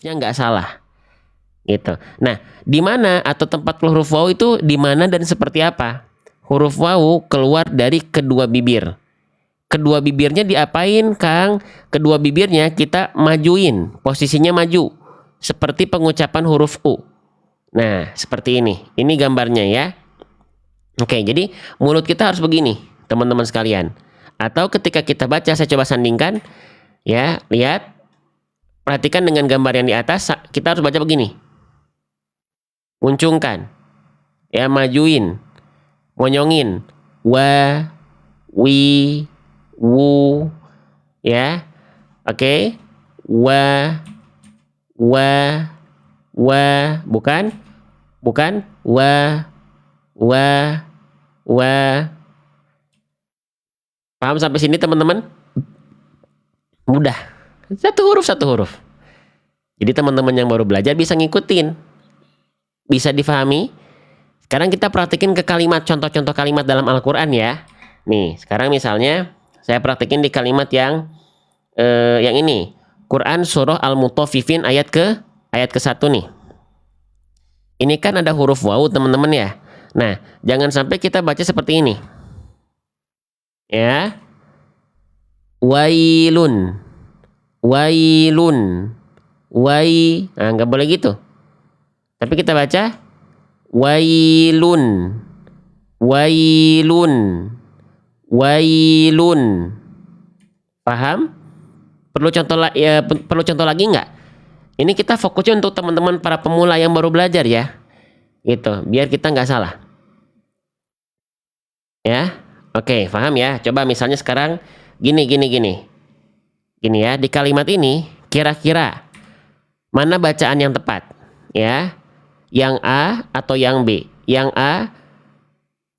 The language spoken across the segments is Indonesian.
hurufnya nggak salah. Gitu. Nah, di mana atau tempat keluar huruf wawu itu di mana dan seperti apa? Huruf wawu keluar dari kedua bibir. Kedua bibirnya diapain, Kang? Kedua bibirnya kita majuin, posisinya maju. Seperti pengucapan huruf U. Nah, seperti ini. Ini gambarnya ya. Oke, jadi mulut kita harus begini, teman-teman sekalian. Atau ketika kita baca, saya coba sandingkan. Ya, lihat. Perhatikan dengan gambar yang di atas, kita harus baca begini. Uncungkan. Ya, majuin. Monyongin. Wa, wi, wu. Ya. Oke. Wa, bukan? Bukan? Wa. Paham sampai sini teman-teman? Mudah. Satu huruf. Jadi teman-teman yang baru belajar bisa ngikutin. Bisa difahami? Sekarang kita praktikin ke kalimat, contoh-contoh kalimat dalam Al-Quran ya. Nih, sekarang misalnya saya praktikin di kalimat yang ini. Quran surah Al-Mutaffifin ayat ke 1 nih. Ini kan ada huruf wawu teman-teman ya. Nah, jangan sampai kita baca seperti ini. Ya. Wailun. Nah, nggak boleh gitu. Tapi kita baca wailun. Paham? Perlu contoh lagi nggak? Ini kita fokusnya untuk teman-teman para pemula yang baru belajar ya. Gitu, biar kita nggak salah. Ya. Oke, paham ya? Coba misalnya sekarang gini. Gini ya, di kalimat ini kira-kira mana bacaan yang tepat? Ya. Yang A atau yang B? Yang A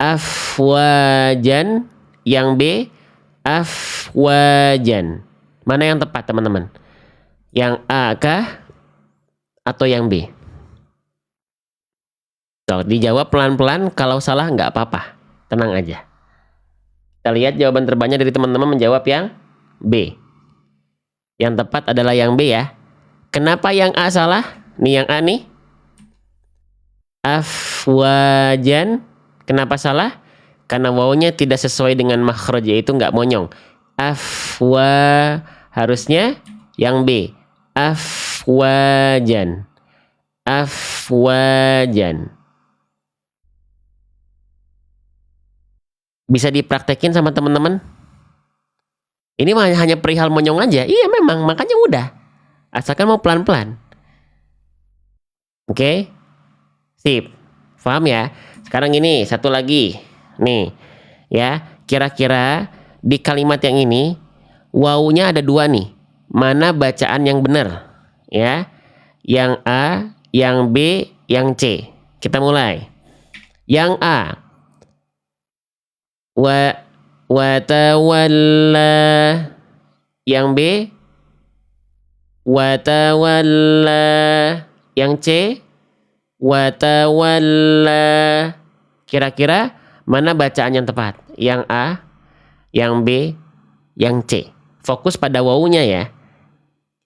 afwajan, yang B afwajan. Mana yang tepat, teman-teman? Yang A kah atau yang B? So, dijawab pelan-pelan, kalau salah nggak apa-apa. Tenang aja. Kita lihat jawaban terbanyak dari teman-teman menjawab yang B. Yang tepat adalah yang B ya. Kenapa yang A salah? Nih yang A nih. Afwajan. Kenapa salah? Karena wawunya tidak sesuai dengan makhraj, yaitu nggak monyong. Harusnya yang B. Afwajan. Bisa dipraktekin sama teman-teman? Ini hanya perihal monyong aja. Iya memang, makanya mudah. Asalkan mau pelan-pelan. Oke? Sip. Paham ya? Sekarang ini satu lagi. Nih. Ya, kira-kira di kalimat yang ini wawunya ada dua nih. Mana bacaan yang benar? Ya. Yang A, yang B, yang C. Kita mulai. Yang A. Watawalla. Yang B. Watawalla. Yang C. Watawalla. Kira-kira mana bacaan yang tepat? Yang A, yang B, yang C. Fokus pada wawunya ya.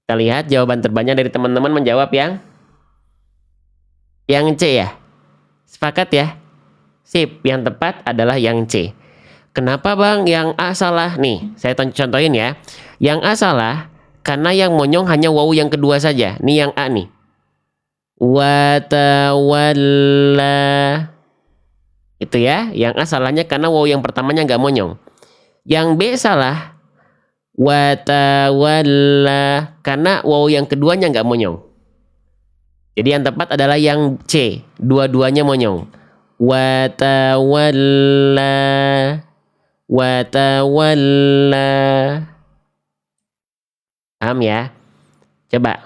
Kita lihat jawaban terbanyak dari teman-teman menjawab yang C ya. Sepakat ya? Sip, yang tepat adalah yang C. Kenapa bang yang A salah? Nih, saya contohin ya. Yang A salah karena yang monyong hanya wawu yang kedua saja. Nih yang A nih. Watawalla. Itu ya. Yang A salahnya karena wawu yang pertamanya nggak monyong. Yang B salah. Watawalla. Karena wawu yang keduanya nggak monyong. Jadi yang tepat adalah yang C. Dua-duanya monyong. Watawalla. Paham ya? Coba.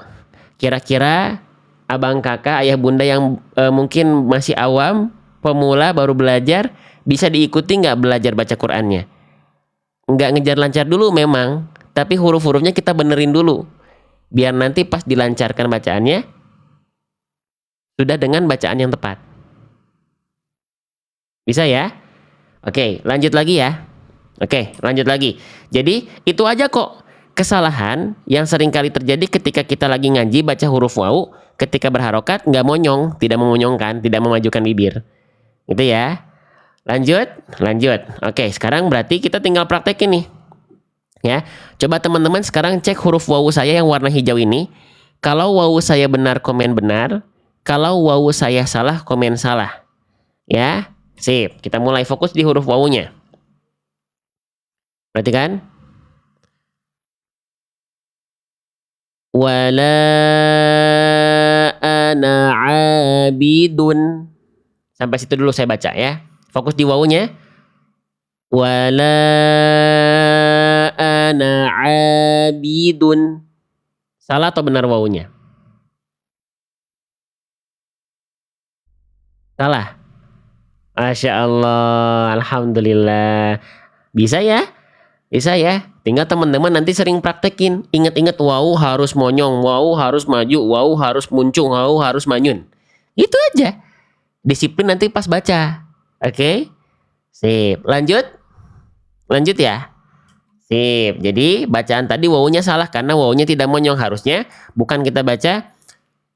Kira-kira abang kakak, ayah bunda yang mungkin masih awam, pemula baru belajar, bisa diikuti nggak belajar baca Qur'annya? Nggak ngejar lancar dulu memang, tapi huruf-hurufnya kita benerin dulu. Biar nanti pas dilancarkan bacaannya, sudah dengan bacaan yang tepat. Bisa ya? Oke, lanjut lagi ya. Oke, lanjut lagi. Jadi, itu aja kok. kesalahan yang sering kali terjadi ketika kita lagi ngaji baca huruf wawu ketika berharokat nggak monyong, tidak memonyongkan, tidak memajukan bibir. Gitu ya. Lanjut. Oke, sekarang berarti kita tinggal praktekin nih. Ya. Coba teman-teman sekarang cek huruf wawu saya yang warna hijau ini. Kalau wawu saya benar, komen benar. Kalau wawu saya salah, komen salah. Ya. Sip. Kita mulai fokus di huruf wawunya. Perhatikan. Wala ana abidun. Sampai situ dulu saya baca ya. Fokus di wawunya. Wala ana abidun. Salah atau benar wawunya? Salah. Masya Allah. Alhamdulillah. Bisa ya? Bisa ya? Tinggal teman-teman nanti sering praktekin. Ingat-ingat wawu harus monyong, wawu harus maju, wawu harus muncung, wawu harus manyun. Itu aja. Disiplin nanti pas baca. Oke? Sip. Lanjut ya. Sip. Jadi bacaan tadi wawunya salah karena wawunya tidak monyong. Harusnya bukan kita baca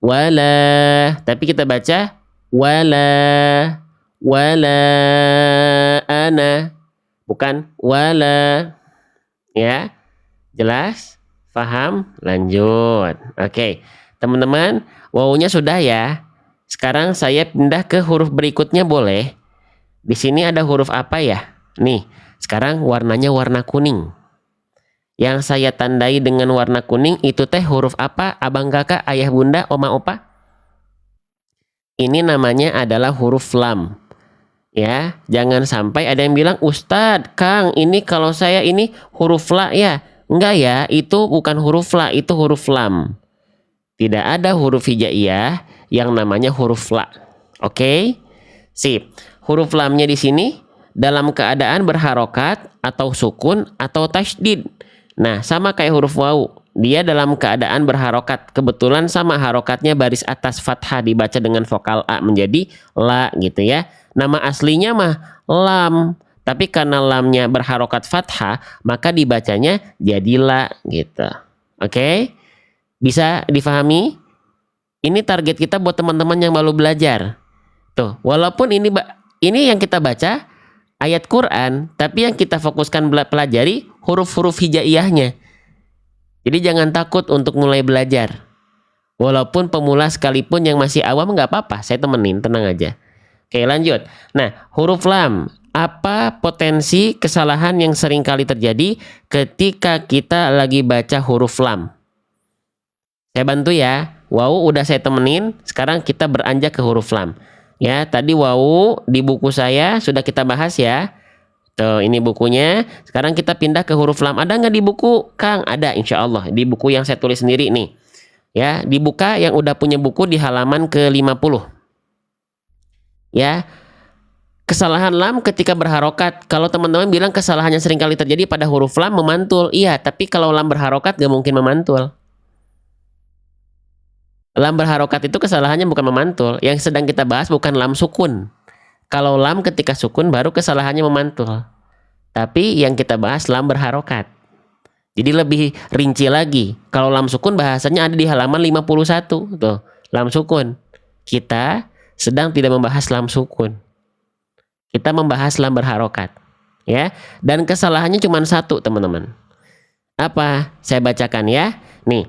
wala, tapi kita baca wala ana, bukan wala. Ya, jelas? Paham? Lanjut. Oke, teman-teman, wawunya sudah ya. Sekarang saya pindah ke huruf berikutnya boleh. Di sini ada huruf apa ya? Nih, sekarang warnanya warna kuning. Yang saya tandai dengan warna kuning itu teh huruf apa? Abang kakak, ayah bunda, oma opa? Ini namanya adalah huruf lam. Ya, jangan sampai ada yang bilang, Ustadz, Kang, ini kalau saya ini huruf la ya. Enggak ya, itu bukan huruf la, itu huruf lam. Tidak ada huruf hijaiyah yang namanya huruf la. Oke? Sip. Huruf lamnya di sini dalam keadaan berharokat atau sukun atau tasydid. Nah, sama kayak huruf wawu. Dia dalam keadaan berharokat. Kebetulan sama harokatnya baris atas fathah dibaca dengan vokal A menjadi la gitu ya. Nama aslinya mah lam. Tapi karena lamnya berharokat fathah, maka dibacanya jadi la gitu. Oke? Bisa difahami? Ini target kita buat teman-teman yang baru belajar. Tuh, walaupun ini yang kita baca ayat Quran, tapi yang kita fokuskan pelajari huruf-huruf hijaiyahnya. Jadi jangan takut untuk mulai belajar. Walaupun pemula sekalipun yang masih awam nggak apa-apa, saya temenin, tenang aja. Oke, lanjut. Nah, huruf lam. Apa potensi kesalahan yang sering kali terjadi ketika kita lagi baca huruf lam? Saya bantu ya. Wawu udah saya temenin. Sekarang kita beranjak ke huruf lam. Ya, tadi wawu di buku saya sudah kita bahas ya. Tuh, ini bukunya. Sekarang kita pindah ke huruf lam. Ada nggak di buku, Kang? Ada, insya Allah. Di buku yang saya tulis sendiri nih. Ya, dibuka yang udah punya buku di halaman ke-50. Ya, kesalahan lam ketika berharokat. Kalau teman-teman bilang kesalahan yang sering kali terjadi pada huruf lam memantul. Iya, tapi kalau lam berharokat gak mungkin memantul. Lam berharokat itu kesalahannya bukan memantul. Yang sedang kita bahas bukan lam sukun. Kalau lam ketika sukun baru kesalahannya memantul. Tapi yang kita bahas lam berharokat. Jadi lebih rinci lagi. Kalau lam sukun bahasanya ada di halaman 51. Tuh, lam sukun. Kita sedang tidak membahas lam sukun. Kita membahas lam berharokat. Ya. Dan kesalahannya cuma satu, teman-teman. Apa? Saya bacakan ya. Nih.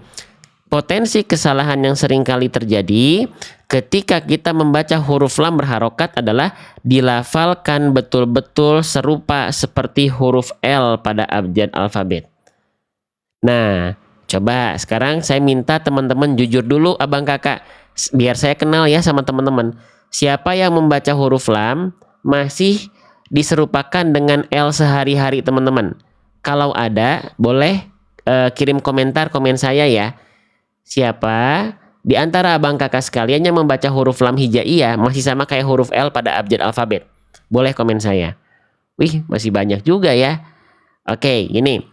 Potensi kesalahan yang sering kali terjadi ketika kita membaca huruf lam berharokat adalah dilafalkan betul-betul serupa seperti huruf L pada abjad alfabet. Nah, coba sekarang saya minta teman-teman jujur dulu abang kakak. Biar saya kenal ya sama teman-teman. Siapa yang membaca huruf lam masih diserupakan dengan L sehari-hari teman-teman? Kalau ada, boleh kirim komen saya ya. Siapa di antara abang kakak sekalian yang membaca huruf lam hijaiyah masih sama kayak huruf L pada abjad alfabet? Boleh komen saya. Wih, masih banyak juga ya. Oke, ini.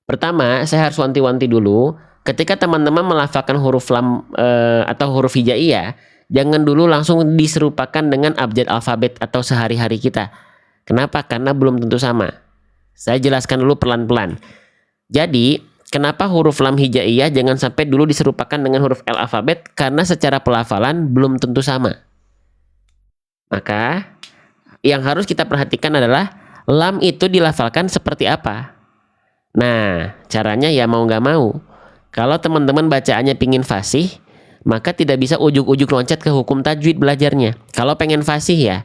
Pertama, saya harus wanti-wanti dulu. Ketika teman-teman melafalkan huruf lam atau huruf hijaiyah, jangan dulu langsung diserupakan dengan abjad alfabet atau sehari-hari kita. Kenapa? Karena belum tentu sama. Saya jelaskan dulu pelan-pelan. Jadi kenapa huruf lam hijaiyah jangan sampai dulu diserupakan dengan huruf L alfabet? Karena secara pelafalan belum tentu sama. Maka yang harus kita perhatikan adalah lam itu dilafalkan seperti apa. Nah, caranya ya mau nggak mau. Kalau teman-teman bacaannya pingin fasih, maka tidak bisa ujuk-ujuk loncat ke hukum tajwid belajarnya. Kalau pengen fasih ya.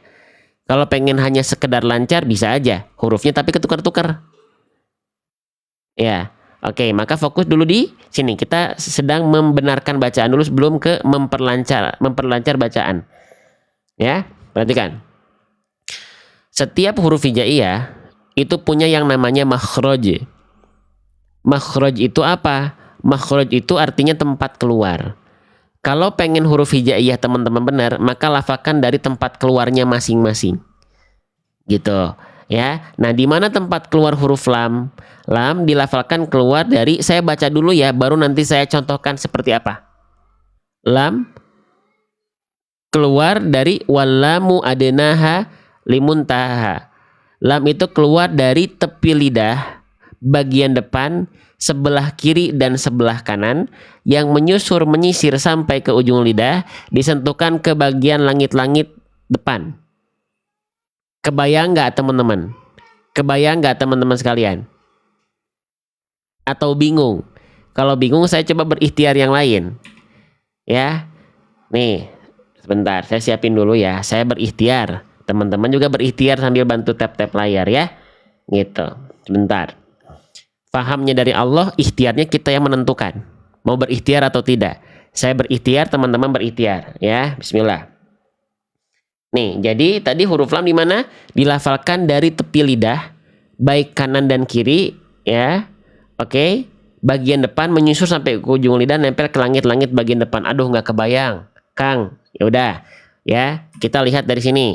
Kalau pengen hanya sekedar lancar bisa aja. Hurufnya tapi ketukar-tukar. Ya, oke. Maka fokus dulu di sini. Kita sedang membenarkan bacaan dulu sebelum ke memperlancar bacaan. Ya, perhatikan. Setiap huruf hijaiyah itu punya yang namanya makhraj. Makhraj itu apa? Makhraj itu artinya tempat keluar. Kalau pengen huruf hijaiyah teman-teman benar, maka lafalkan dari tempat keluarnya masing-masing. Gitu, ya. Nah, di mana tempat keluar huruf lam? Lam dilafalkan keluar dari, saya baca dulu ya, baru nanti saya contohkan seperti apa. Lam keluar dari wallamu adnaha limuntaha. Lam itu keluar dari tepi lidah bagian depan, sebelah kiri dan sebelah kanan yang menyisir sampai ke ujung lidah, disentuhkan ke bagian langit-langit depan. Kebayang nggak teman-teman? Kebayang nggak teman-teman sekalian? Atau bingung? Kalau bingung saya coba berikhtiar yang lain. Ya. Nih, sebentar saya siapin dulu ya. Saya berikhtiar. Teman-teman juga berikhtiar sambil bantu tap-tap layar ya. Gitu. Sebentar. Fahamnya dari Allah, ikhtiarnya kita yang menentukan. Mau berikhtiar atau tidak. Saya berikhtiar, teman-teman berikhtiar ya. Bismillah. Nih, jadi tadi huruf lam di mana? Dilafalkan dari tepi lidah, baik kanan dan kiri ya. Oke. Bagian depan menyusur sampai ke ujung lidah, nempel ke langit-langit bagian depan. Aduh, nggak kebayang, Kang. Ya udah, ya kita lihat dari sini.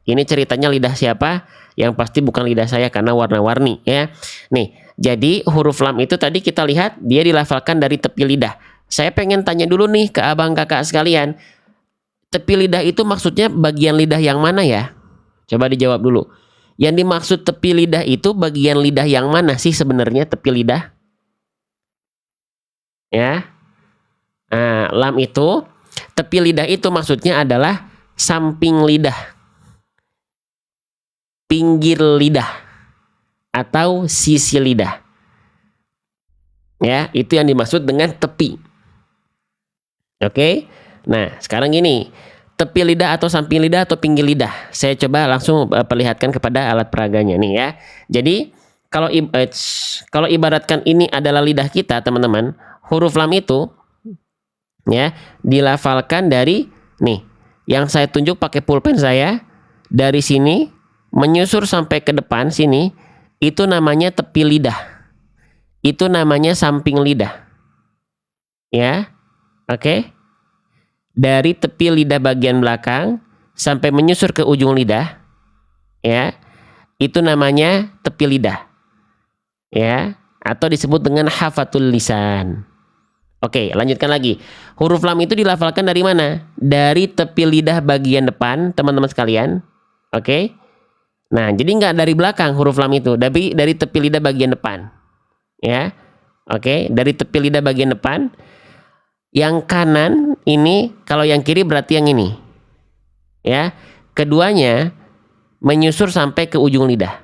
Ini ceritanya lidah siapa? Yang pasti bukan lidah saya karena warna-warni ya. Nih, jadi huruf lam itu tadi kita lihat dia dilafalkan dari tepi lidah. Saya pengen tanya dulu nih ke abang kakak sekalian. Tepi lidah itu maksudnya bagian lidah yang mana ya? Coba dijawab dulu. Yang dimaksud tepi lidah itu bagian lidah yang mana sih sebenarnya tepi lidah? Ya. Nah, lam itu tepi lidah itu maksudnya adalah samping lidah, pinggir lidah, atau sisi lidah. Ya, itu yang dimaksud dengan tepi. Oke. Nah, sekarang gini, tepi lidah atau samping lidah atau pinggir lidah. Saya coba langsung perlihatkan kepada alat peraganya nih ya. Jadi, kalau ibaratkan ini adalah lidah kita, teman-teman, huruf lam itu ya dilafalkan dari nih, yang saya tunjuk pakai pulpen saya dari sini menyusur sampai ke depan sini, itu namanya tepi lidah. Itu namanya samping lidah. Ya. Oke. Dari tepi lidah bagian belakang sampai menyusur ke ujung lidah. Ya. Itu namanya tepi lidah. Ya, atau disebut dengan hafatul lisan. Oke, lanjutkan lagi. Huruf lam itu dilafalkan dari mana? Dari tepi lidah bagian depan, teman-teman sekalian. Oke. Nah, jadi nggak dari belakang huruf lam itu, tapi dari tepi lidah bagian depan. Ya. Oke, dari tepi lidah bagian depan. Yang kanan ini, kalau yang kiri berarti yang ini. Ya. Keduanya menyusur sampai ke ujung lidah.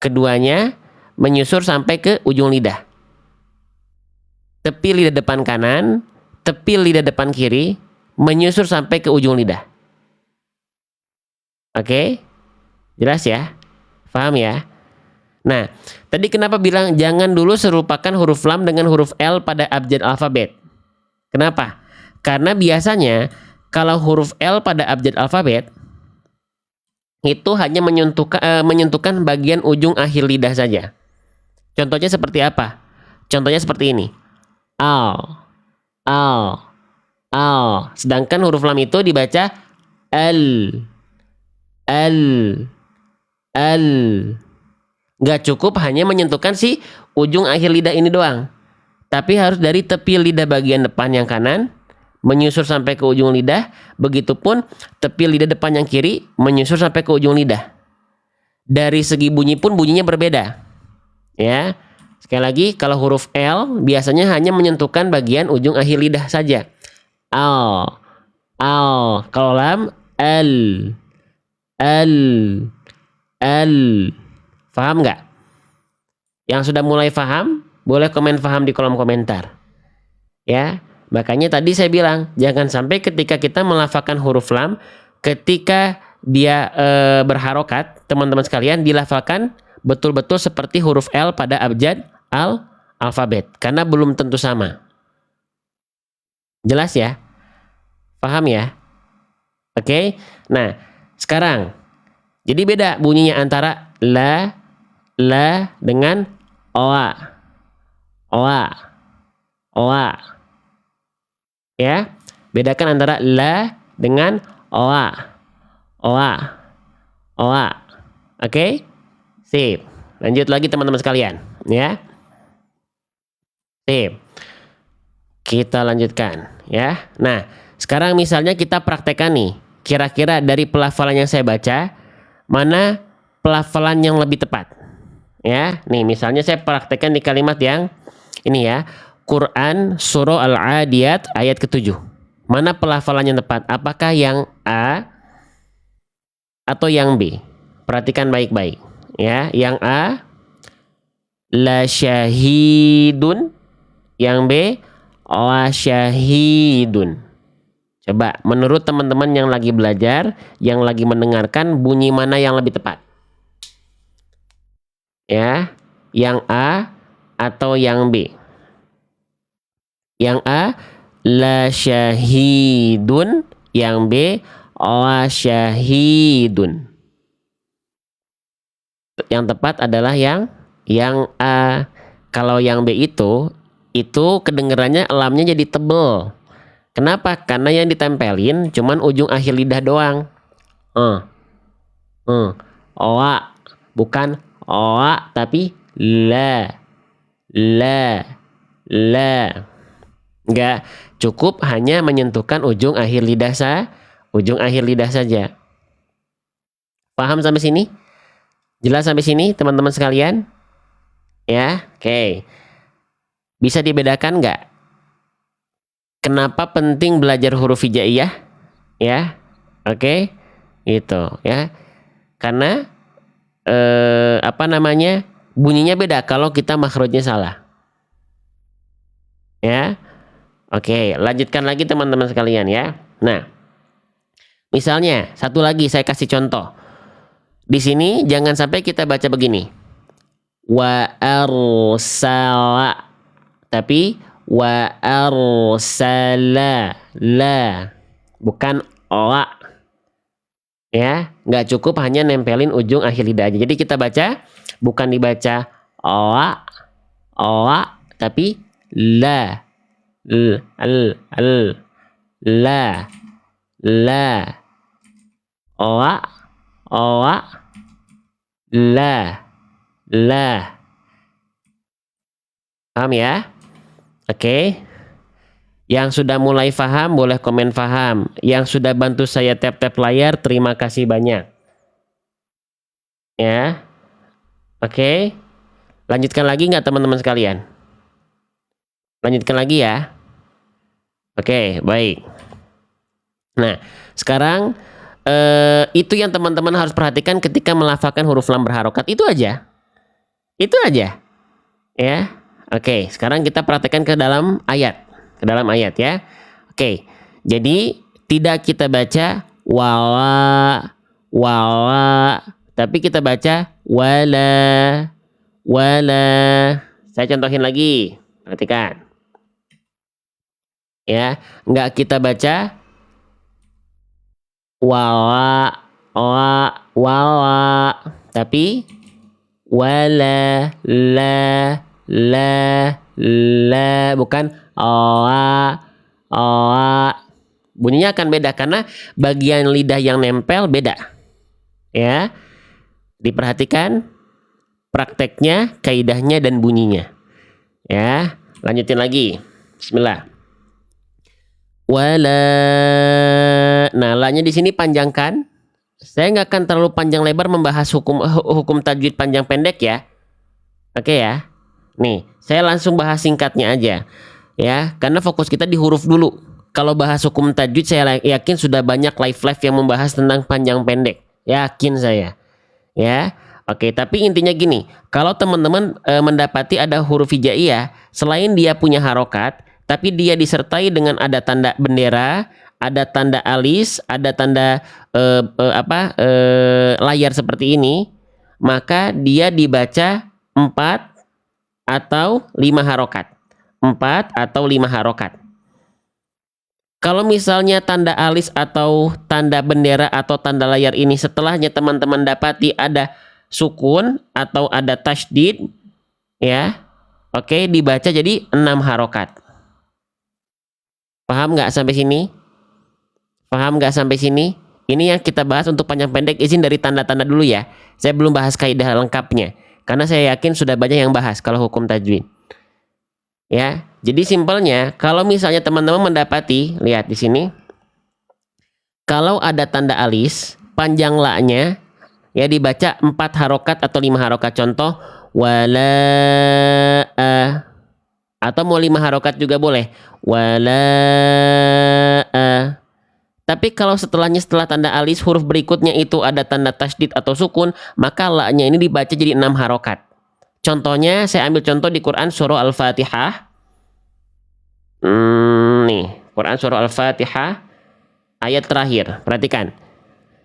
Keduanya menyusur sampai ke ujung lidah. Tepi lidah depan kanan, tepi lidah depan kiri, menyusur sampai ke ujung lidah. Oke? Jelas ya? Paham ya? Nah, tadi kenapa bilang jangan dulu serupakan huruf lam dengan huruf L pada abjad alfabet? Kenapa? Karena biasanya kalau huruf L pada abjad alfabet itu hanya menyentuhkan bagian ujung akhir lidah saja. Contohnya seperti apa? Contohnya seperti ini. Al, al, al. Sedangkan huruf lam itu dibaca al, al, al. Nggak cukup hanya menyentuhkan si ujung akhir lidah ini doang. Tapi harus dari tepi lidah bagian depan yang kanan menyusur sampai ke ujung lidah. Begitupun tepi lidah depan yang kiri menyusur sampai ke ujung lidah. Dari segi bunyi pun bunyinya berbeda. Ya. Sekali lagi, kalau huruf L biasanya hanya menyentuhkan bagian ujung akhir lidah saja. Al, al. Kalau lam, al, al, al. Paham nggak? Yang sudah mulai paham, boleh komen paham di kolom komentar. Ya, makanya tadi saya bilang, jangan sampai ketika kita melafalkan huruf lam, ketika dia berharokat, teman-teman sekalian, dilafalkan betul-betul seperti huruf L pada abjad alfabet, karena belum tentu sama. Jelas ya? Paham ya? Oke. Nah, sekarang jadi beda bunyinya antara la dengan oa. Oa. Oa. Ya. Bedakan antara la dengan oa. Oa. Oa. Oke? Sip. Lanjut lagi teman-teman sekalian, ya. Sip. Kita lanjutkan, ya. Nah, sekarang misalnya kita praktekkan nih. Kira-kira dari pelafalan yang saya baca, mana pelafalan yang lebih tepat? Ya, nih misalnya saya praktekkan di kalimat yang ini ya. Quran surah Al-Adiyat ayat ke-7. Mana pelafalan yang tepat? Apakah yang A atau yang B? Perhatikan baik-baik. Ya, yang A la syahidun, yang B wa syahidun. Coba menurut teman-teman yang lagi belajar, yang lagi mendengarkan, bunyi mana yang lebih tepat? Ya, yang A atau yang B? Yang A la syahidun, yang B wa syahidun. Yang tepat adalah yang A. Kalau yang B itu kedengarannya lamnya jadi tebel. Kenapa? Karena yang ditempelin cuman ujung akhir lidah doang. Oa, bukan oa tapi la. Enggak cukup hanya menyentuhkan ujung akhir lidah saja. Paham sampai sini? Jelas sampai sini teman-teman sekalian? Ya, oke. Bisa dibedakan nggak? Kenapa penting belajar huruf hijaiyah? Ya, oke, gitu ya. Karena bunyinya beda kalau kita makhrajnya salah. Ya, oke. Lanjutkan lagi teman-teman sekalian ya. Nah, misalnya satu lagi saya kasih contoh. Di sini jangan sampai kita baca begini. Wa arsala, tapi wa arsala, la, bukan oa. Ya, nggak cukup hanya nempelin ujung akhir lidah aja. Jadi kita baca bukan dibaca oa, tapi la, la, oa, la. Paham ya? Oke. Yang sudah mulai paham boleh komen paham. Yang sudah bantu saya tap-tap layar, terima kasih banyak. Ya. Oke. Lanjutkan lagi nggak teman-teman sekalian? Lanjutkan lagi ya. Oke, baik. Nah, sekarang itu yang teman-teman harus perhatikan ketika melafalkan huruf lam berharokat. Itu aja. Ya. Oke, sekarang kita praktekkan ke dalam ayat. Ya. Oke. Jadi tidak kita baca wala, tapi kita baca wala. Saya contohin lagi. Perhatikan. Ya, enggak kita baca wala, tapi wala, la, bukan oa. Bunyinya akan beda karena bagian lidah yang nempel beda. Ya, diperhatikan prakteknya, kaidahnya dan bunyinya. Ya, lanjutin lagi. Bismillah. Wala. Nah, la-nya di sini panjangkan. Saya nggak akan terlalu panjang lebar membahas hukum tajwid panjang pendek ya. Oke ya. Nih, saya langsung bahas singkatnya aja. Ya, karena fokus kita di huruf dulu. Kalau bahas hukum tajwid saya yakin sudah banyak live yang membahas tentang panjang pendek. Yakin saya. Ya. Oke, tapi intinya gini, kalau teman-teman mendapati ada huruf hijaiyah, selain dia punya harokat, tapi dia disertai dengan ada tanda bendera, ada tanda alis, ada tanda layar seperti ini, maka dia dibaca 4 atau 5 harokat. 4 atau 5 harokat. Kalau misalnya tanda alis atau tanda bendera atau tanda layar ini setelahnya teman-teman dapati ada sukun atau ada tasydid, ya, oke, dibaca jadi 6 harokat. Paham nggak sampai sini? Paham nggak sampai sini? Ini yang kita bahas untuk panjang pendek. Izin dari tanda-tanda dulu ya. Saya belum bahas kaidah lengkapnya karena saya yakin sudah banyak yang bahas kalau hukum tajwid. Ya, jadi simpelnya kalau misalnya teman-teman mendapati, lihat di sini, kalau ada tanda alis, panjang la-nya ya dibaca 4 harokat atau 5 harokat. Contoh wala, atau mau 5 harokat juga boleh, wala. Tapi kalau setelah tanda alis huruf berikutnya itu ada tanda tasydid atau sukun, maka la-nya ini dibaca jadi 6 harokat. Contohnya saya ambil contoh di Quran surah Al-Fatihah. Nih, Quran surah Al-Fatihah ayat terakhir. Perhatikan.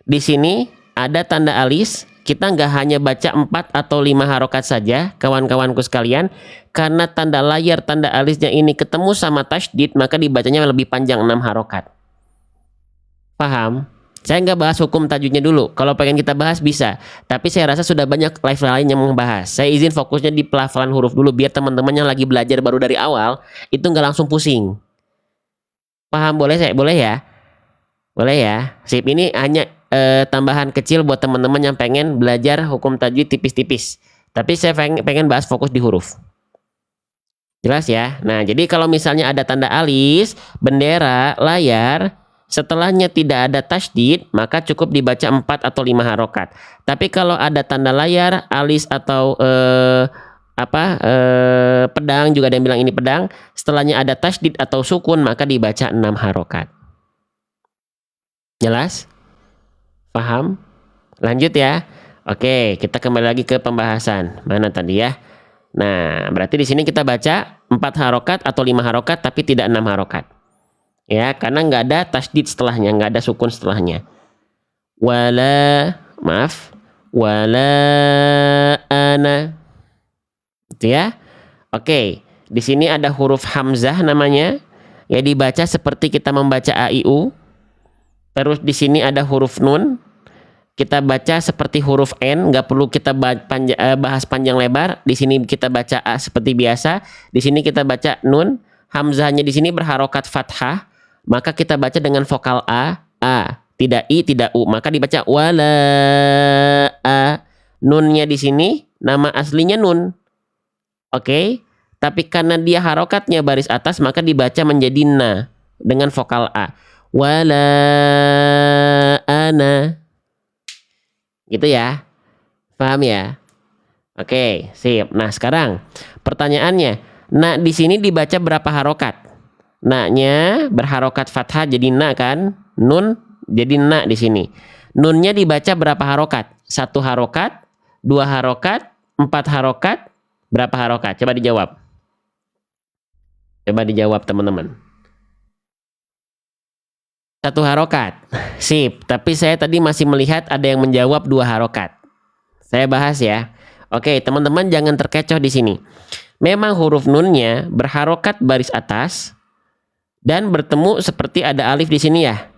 Di sini ada tanda alis, kita nggak hanya baca 4 atau 5 harokat saja, kawan-kawanku sekalian, karena tanda layar, tanda alisnya ini ketemu sama tasydid, maka dibacanya lebih panjang 6 harokat. Paham? Saya nggak bahas hukum tajwidnya dulu. Kalau pengen kita bahas bisa, tapi saya rasa sudah banyak live lain yang membahas. Saya izin fokusnya di pelafalan huruf dulu, biar teman-teman yang lagi belajar baru dari awal itu nggak langsung pusing. Paham? Boleh saya? Boleh ya? Boleh ya? Sip, ini hanya tambahan kecil buat teman-teman yang pengen belajar hukum tajwid tipis-tipis. Tapi saya pengen bahas fokus di huruf. Jelas ya? Nah, jadi kalau misalnya ada tanda alis, bendera, layar, setelahnya tidak ada tasydid, maka cukup dibaca 4 atau 5 harokat. Tapi kalau ada tanda layar, alis atau pedang, juga ada yang bilang ini pedang, setelahnya ada tasydid atau sukun, maka dibaca 6 harokat. Jelas? Paham? Lanjut ya. Oke, kita kembali lagi ke pembahasan. Mana tadi ya? Nah, berarti di sini kita baca 4 harokat atau 5 harokat, tapi tidak 6 harokat. Ya, karena nggak ada tasydid setelahnya, nggak ada sukun setelahnya. Wala, maaf, wala ana. Itu ya. Oke, di sini ada huruf hamzah namanya. Ya, dibaca seperti kita membaca a i u. Terus di sini ada huruf nun. Kita baca seperti huruf n, nggak perlu kita bahas panjang lebar. Di sini kita baca a seperti biasa. Di sini kita baca nun. Hamzahnya di sini berharokat fathah, maka kita baca dengan vokal a, tidak i, tidak u, maka dibaca wala a. Nunnya di sini nama aslinya nun, oke? Tapi karena dia harokatnya baris atas, maka dibaca menjadi na dengan vokal a, wala ana, gitu ya, paham ya? Oke, sip. Nah sekarang pertanyaannya, nah di sini dibaca berapa harokat? Na-nya berharokat fathah jadi na kan? Nun jadi na di sini. Nunnya dibaca berapa harokat? 1 harokat, 2 harokat, 4 harokat, berapa harokat? Coba dijawab. Coba dijawab teman-teman. 1 harokat. Sip, tapi saya tadi masih melihat ada yang menjawab 2 harokat. Saya bahas ya. Oke, teman-teman jangan terkecoh di sini. Memang huruf nunnya berharokat baris atas dan bertemu seperti ada alif di sini ya.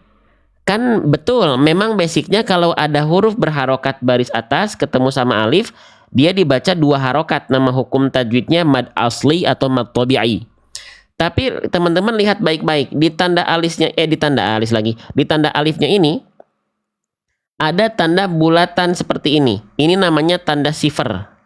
Kan betul, memang basicnya kalau ada huruf berharokat baris atas ketemu sama alif, dia dibaca 2 harokat. Nama hukum tajwidnya mad asli atau mad tabi'i. Tapi teman-teman lihat baik-baik, di tanda alisnya, di tanda alifnya ini ada tanda bulatan seperti ini. Ini namanya tanda sifer.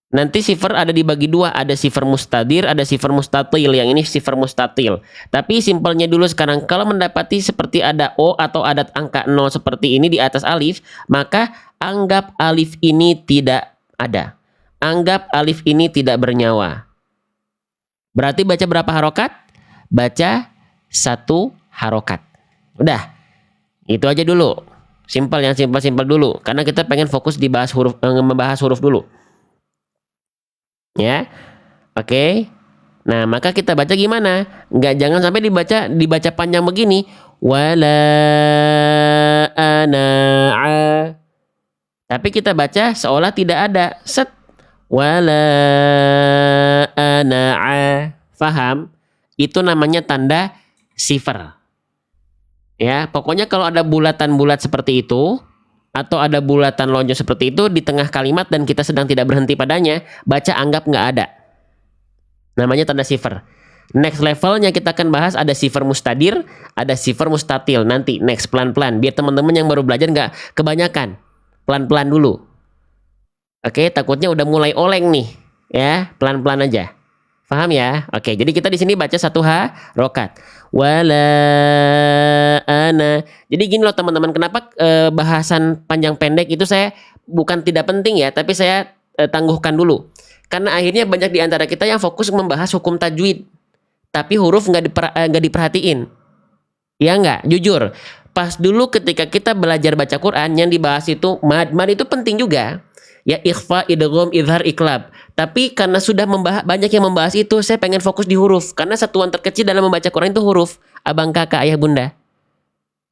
Nanti sifer ada dibagi 2, ada sifer mustadir, ada sifer mustatil. Yang ini sifer mustatil. Tapi simpelnya dulu sekarang, kalau mendapati seperti ada O atau ada angka 0 seperti ini di atas alif, maka anggap alif ini tidak ada. Anggap alif ini tidak bernyawa. Berarti baca berapa harokat? Baca 1 harokat. Udah, itu aja dulu. Simpel, yang simpel-simpel dulu. Karena kita pengen fokus dibahas huruf, membahas huruf dulu. Ya, oke. Nah, maka kita baca gimana? Jangan sampai dibaca panjang begini. Wala ana'a. Tapi kita baca seolah tidak ada. Set. Wala ana'a. Faham? Itu namanya tanda sifar. Ya, pokoknya kalau ada bulatan-bulat seperti itu atau ada bulatan lonjong seperti itu di tengah kalimat dan kita sedang tidak berhenti padanya, baca anggap nggak ada. Namanya tanda sifar. Next levelnya kita akan bahas ada sifar mustadir, ada sifar mustatil. Nanti next pelan-pelan biar teman-teman yang baru belajar nggak kebanyakan. Pelan-pelan dulu. Oke, takutnya udah mulai oleng nih. Ya, pelan-pelan aja. Paham ya? Oke, jadi kita di sini baca 1 harokat. Wala ana. Jadi gini loh teman-teman, kenapa bahasan panjang pendek itu saya bukan tidak penting ya, tapi saya tangguhkan dulu. Karena akhirnya banyak di antara kita yang fokus membahas hukum tajwid, tapi huruf nggak diperhatiin. Ya nggak? Jujur. Pas dulu ketika kita belajar baca Quran, yang dibahas itu mad itu penting juga. Ya, ikhfa, idgham, izhar, iqlab. Tapi karena sudah banyak yang membahas itu, saya pengen fokus di huruf. Karena satuan terkecil dalam membaca Quran itu huruf. Abang, kakak, ayah, bunda.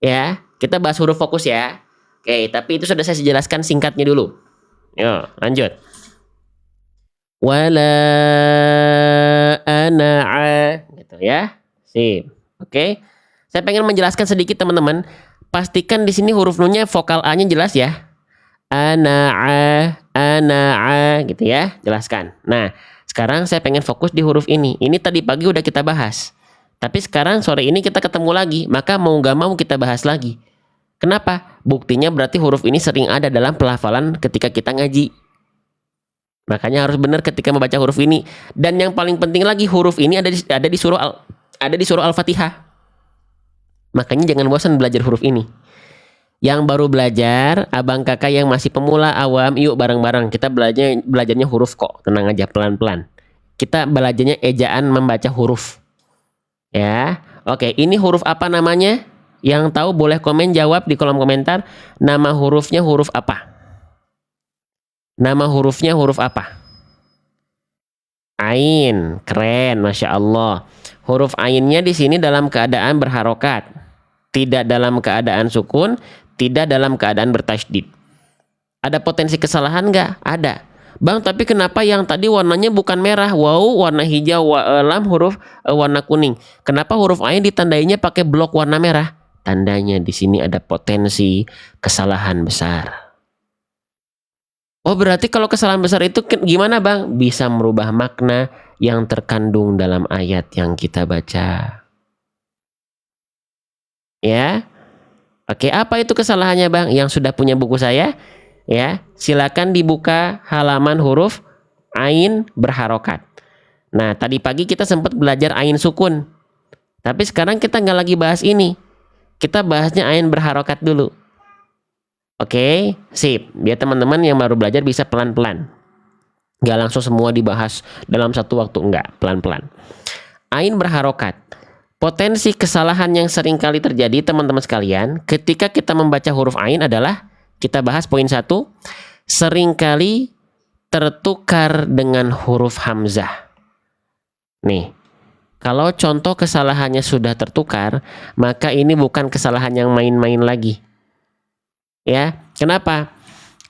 Ya, kita bahas huruf fokus ya. Oke, tapi itu sudah saya jelaskan singkatnya dulu. Yuk, lanjut. Wala ana'a. Gitu ya. Sip. Oke. Saya pengen menjelaskan sedikit teman-teman. Pastikan di sini huruf nun-nya vokal A-nya jelas ya. Ana'a gitu ya, jelaskan. Nah, sekarang saya pengen fokus di huruf ini. Ini tadi pagi udah kita bahas. Tapi sekarang sore ini kita ketemu lagi, maka mau gak mau kita bahas lagi. Kenapa? Buktinya berarti huruf ini sering ada dalam pelafalan ketika kita ngaji. Makanya harus benar ketika membaca huruf ini. Dan yang paling penting lagi, huruf ini ada di surah Al-Fatihah. Makanya jangan bosan belajar huruf ini. Yang baru belajar, abang kakak yang masih pemula awam, yuk bareng-bareng kita belajarnya huruf kok, tenang aja, pelan-pelan. Kita belajarnya ejaan membaca huruf. Ya, oke, ini huruf apa namanya? Yang tahu boleh komen jawab di kolom komentar. Nama hurufnya huruf apa? Nama hurufnya huruf apa? Ain, keren, masya Allah. Huruf ainnya di sini dalam keadaan berharokat, tidak dalam keadaan sukun, tidak dalam keadaan bertasydid. Ada potensi kesalahan nggak? Ada. Bang, tapi kenapa yang tadi warnanya bukan merah? Wow, warna hijau, lam huruf warna kuning. Kenapa huruf ain ditandainya pakai blok warna merah? Tandanya di sini ada potensi kesalahan besar. Oh, berarti kalau kesalahan besar itu gimana bang? Bisa merubah makna yang terkandung dalam ayat yang kita baca. Ya. Oke, apa itu kesalahannya bang? Yang sudah punya buku saya, ya, silakan dibuka halaman huruf ain berharokat. Nah, tadi pagi kita sempat belajar ain sukun, tapi sekarang kita nggak lagi bahas ini. Kita bahasnya ain berharokat dulu. Oke, sip. Biar teman-teman yang baru belajar bisa pelan-pelan. Nggak langsung semua dibahas dalam satu waktu, enggak, pelan-pelan. Ain berharokat. Potensi kesalahan yang sering kali terjadi teman-teman sekalian ketika kita membaca huruf ain adalah, kita bahas poin 1, seringkali tertukar dengan huruf hamzah. Nih, kalau contoh kesalahannya sudah tertukar, maka ini bukan kesalahan yang main-main lagi. Ya, kenapa?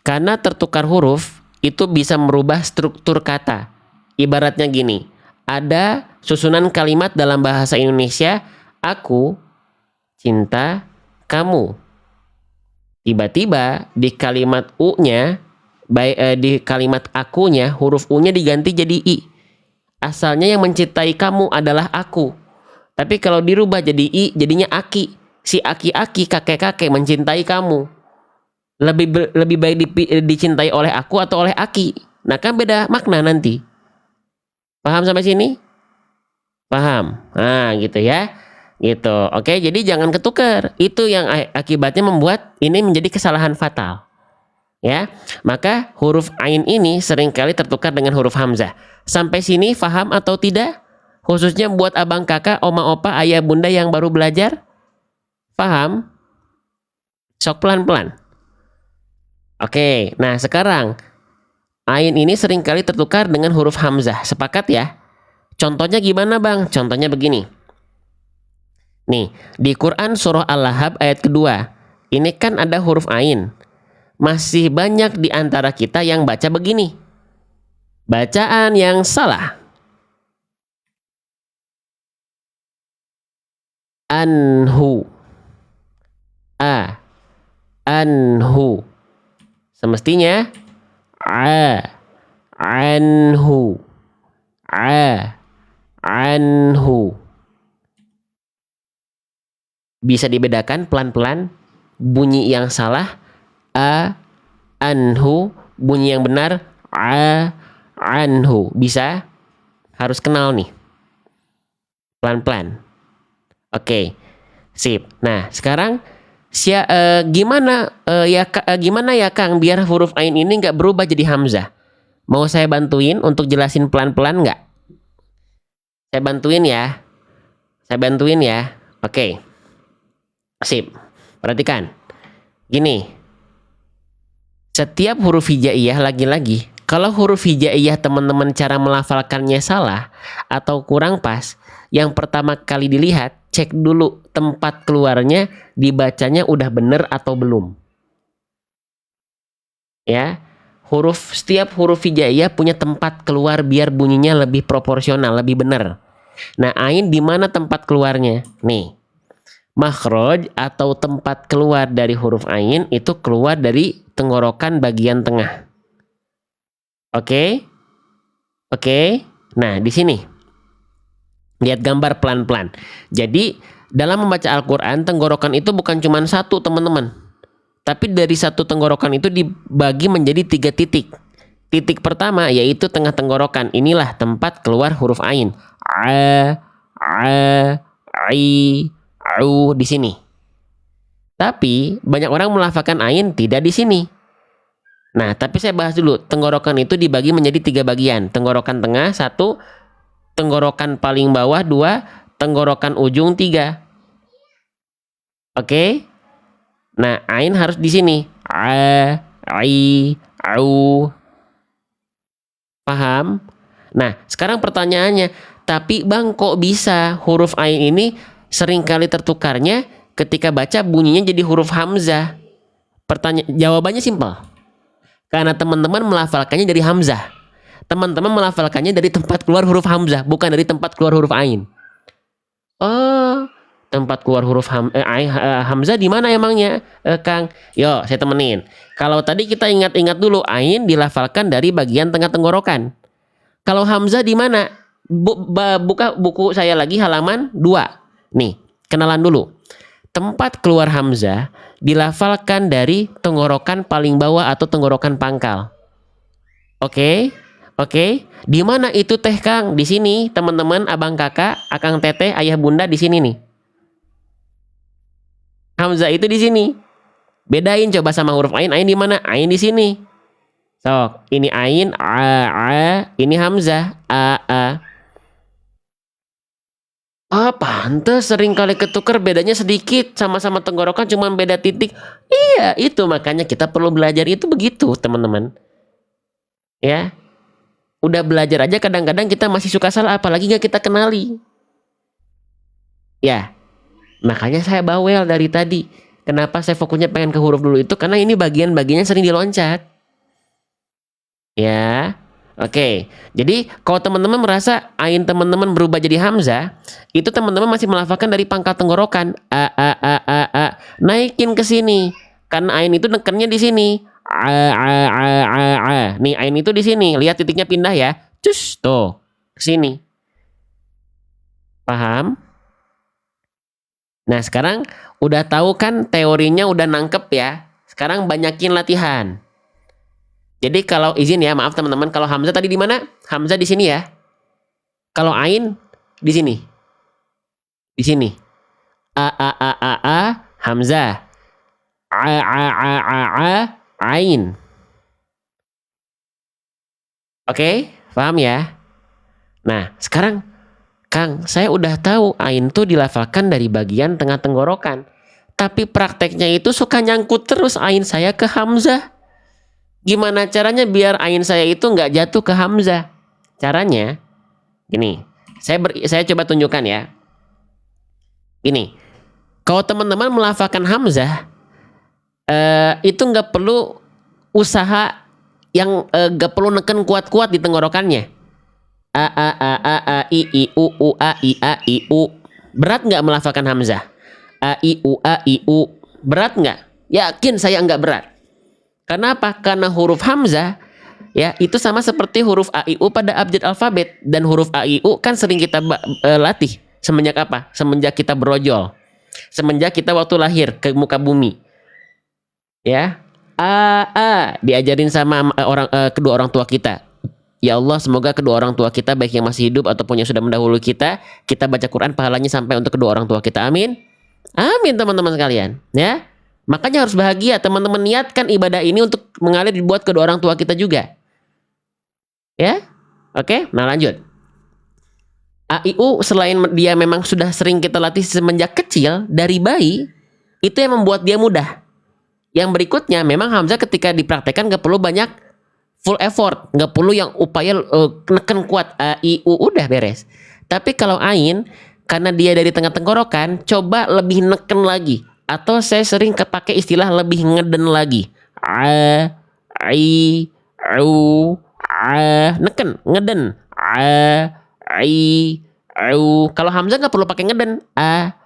Karena tertukar huruf itu bisa merubah struktur kata. Ibaratnya gini, ada susunan kalimat dalam bahasa Indonesia, aku cinta kamu. Tiba-tiba di kalimat u-nya, di kalimat akunya, huruf u-nya diganti jadi i. Asalnya yang mencintai kamu adalah aku. Tapi kalau dirubah jadi i, jadinya aki. Si aki-aki, kakek-kakek mencintai kamu. Lebih baik dicintai oleh aku atau oleh aki. Nah, kan beda makna nanti. Paham sampai sini? Paham? Nah, gitu ya. Gitu. Oke, jadi jangan ketukar. Itu yang akibatnya membuat ini menjadi kesalahan fatal. Ya, maka huruf ain ini seringkali tertukar dengan huruf hamzah. Sampai sini paham atau tidak? Khususnya buat abang kakak, oma opa, ayah bunda yang baru belajar? Paham? Sok pelan-pelan. Oke, nah sekarang ain ini seringkali tertukar dengan huruf hamzah. Sepakat ya? Contohnya gimana bang? Contohnya begini. Nih, di Quran surah Al-Lahab ayat kedua. Ini kan ada huruf ain. Masih banyak di antara kita yang baca begini. Bacaan yang salah. Anhu. A. Anhu. Semestinya a. Anhu. A. Anhu. Bisa dibedakan pelan-pelan bunyi yang salah a, anhu, bunyi yang benar a, anhu. Bisa? Harus kenal nih. Pelan-pelan. Oke. Sip. Nah, sekarang gimana ya Kang biar huruf ain ini nggak berubah jadi hamzah? Mau saya bantuin untuk jelasin pelan-pelan nggak? Saya bantuin ya. Saya bantuin ya. Oke. Sip. Perhatikan. Gini. Setiap huruf hijaiyah lagi-lagi, kalau huruf hijaiyah teman-teman cara melafalkannya salah atau kurang pas, yang pertama kali dilihat, cek dulu tempat keluarnya, dibacanya udah bener atau belum. Ya. Setiap huruf hijaiyah punya tempat keluar biar bunyinya lebih proporsional, lebih benar. Nah, ain di mana tempat keluarnya? Nih. Makhraj atau tempat keluar dari huruf ain itu keluar dari tenggorokan bagian tengah. Oke? Oke? Nah, di sini. Lihat gambar pelan-pelan. Jadi, dalam membaca Al-Qur'an, tenggorokan itu bukan cuma satu, teman-teman. Tapi dari satu tenggorokan itu dibagi menjadi 3 titik. Titik pertama yaitu tengah tenggorokan. Inilah tempat keluar huruf ain. A, I, au di sini. Tapi banyak orang melafalkan ain tidak di sini. Nah, tapi saya bahas dulu. Tenggorokan itu dibagi menjadi 3 bagian. Tenggorokan tengah 1, tenggorokan paling bawah 2, tenggorokan ujung 3. Oke? Nah, ain harus di sini. A, I, au. Paham? Nah, sekarang pertanyaannya, tapi Bang kok bisa huruf ain ini seringkali tertukarnya ketika baca bunyinya jadi huruf hamzah? Jawabannya simpel. Karena teman-teman melafalkannya dari hamzah. Teman-teman melafalkannya dari tempat keluar huruf hamzah, bukan dari tempat keluar huruf ain. Oh, tempat keluar huruf hamzah di mana emangnya, Kang? Yo, saya temenin. Kalau tadi kita ingat-ingat dulu, ain dilafalkan dari bagian tengah tenggorokan. Kalau hamzah di mana? Buka buku saya lagi halaman 2. Nih, kenalan dulu. Tempat keluar hamzah dilafalkan dari tenggorokan paling bawah atau tenggorokan pangkal. Oke? Oke? Di mana itu teh Kang? Di sini, teman-teman, abang kakak, akang teteh, ayah bunda di sini nih. Hamzah itu di sini. Bedain coba sama huruf ain. Ain di mana? Ain di sini. Sok, ini ain, a, ini hamzah, a. Pantes sering kali ketukar, bedanya sedikit, sama-sama tenggorokan cuma beda titik. Iya, itu makanya kita perlu belajar itu begitu, teman-teman. Ya. Udah belajar aja kadang-kadang kita masih suka salah, apalagi nggak kita kenali. Ya. Makanya saya bawel dari tadi. Kenapa saya fokusnya pengen ke huruf dulu itu? Karena ini bagian-bagiannya sering diloncat. Ya. Oke, jadi kalau teman-teman merasa ain teman-teman berubah jadi hamzah, itu teman-teman masih melafalkan dari pangkal tenggorokan. A. Naikin ke sini. Karena ain itu nekennya di sini. A. Nih, ain itu di sini. Lihat titiknya pindah ya. Cus, tuh. Ke sini. Paham? Nah, sekarang udah tahu kan teorinya, udah nangkep ya. Sekarang banyakin latihan. Jadi kalau izin ya, maaf teman-teman, kalau hamzah tadi di mana? Hamzah di sini ya. Kalau ain di sini. Di sini. A hamzah. A ain. Oke, paham ya? Nah, sekarang Kang, saya udah tahu ain tuh dilafalkan dari bagian tengah tenggorokan. Tapi prakteknya itu suka nyangkut terus ain saya ke hamzah. Gimana caranya biar ain saya itu nggak jatuh ke hamzah? Caranya gini, saya coba tunjukkan ya. Gini, kalau teman-teman melafalkan hamzah, itu nggak perlu usaha yang nggak perlu neken kuat-kuat di tenggorokannya. A I u a i u. Berat nggak melafalkan hamzah? A i u. Berat nggak? Yakin saya nggak berat. Karena apa? Karena huruf hamzah ya itu sama seperti huruf a i u pada abjad alfabet, dan huruf a i u kan sering kita latih semenjak apa? Semenjak kita berojol. Semenjak kita waktu lahir ke muka bumi. Ya. Diajarin sama kedua orang tua kita. Ya Allah, semoga kedua orang tua kita baik yang masih hidup ataupun yang sudah mendahului kita baca Quran pahalanya sampai untuk kedua orang tua kita. Amin. Amin teman-teman sekalian, ya. Makanya harus bahagia teman-teman, niatkan ibadah ini untuk mengalir dibuat kedua orang tua kita juga. Ya. Oke, nah lanjut. A I U selain dia memang sudah sering kita latih semenjak kecil dari bayi, itu yang membuat dia mudah. Yang berikutnya memang hamzah ketika dipraktekkan gak perlu banyak full effort, nggak perlu yang upaya neken kuat a i u, udah beres. Tapi kalau ain, karena dia dari tengah tenggorokan, coba lebih neken lagi, atau saya sering kepake istilah lebih ngeden lagi. A i u neken, ngeden. A i u. Kalau hamzah nggak perlu pakai ngeden. A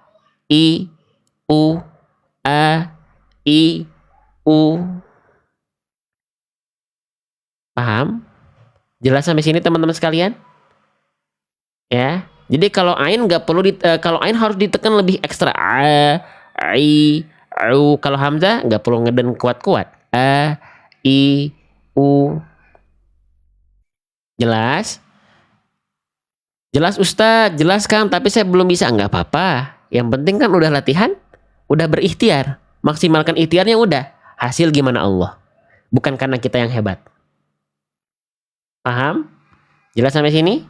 i u u. Paham? Jelas sampai sini teman-teman sekalian? Ya. Jadi kalau ain nggak perlu kalau ain harus ditekan lebih ekstra. A, I, U. Kalau hamzah nggak perlu ngeden kuat-kuat. A, I, U. Jelas? Jelas Ustadz, jelas Kang, tapi saya belum bisa. Nggak apa-apa. Yang penting kan udah latihan, udah berikhtiar. Maksimalkan ikhtiarnya udah. Hasil gimana Allah. Bukan karena kita yang hebat. Paham? Jelas sampai sini?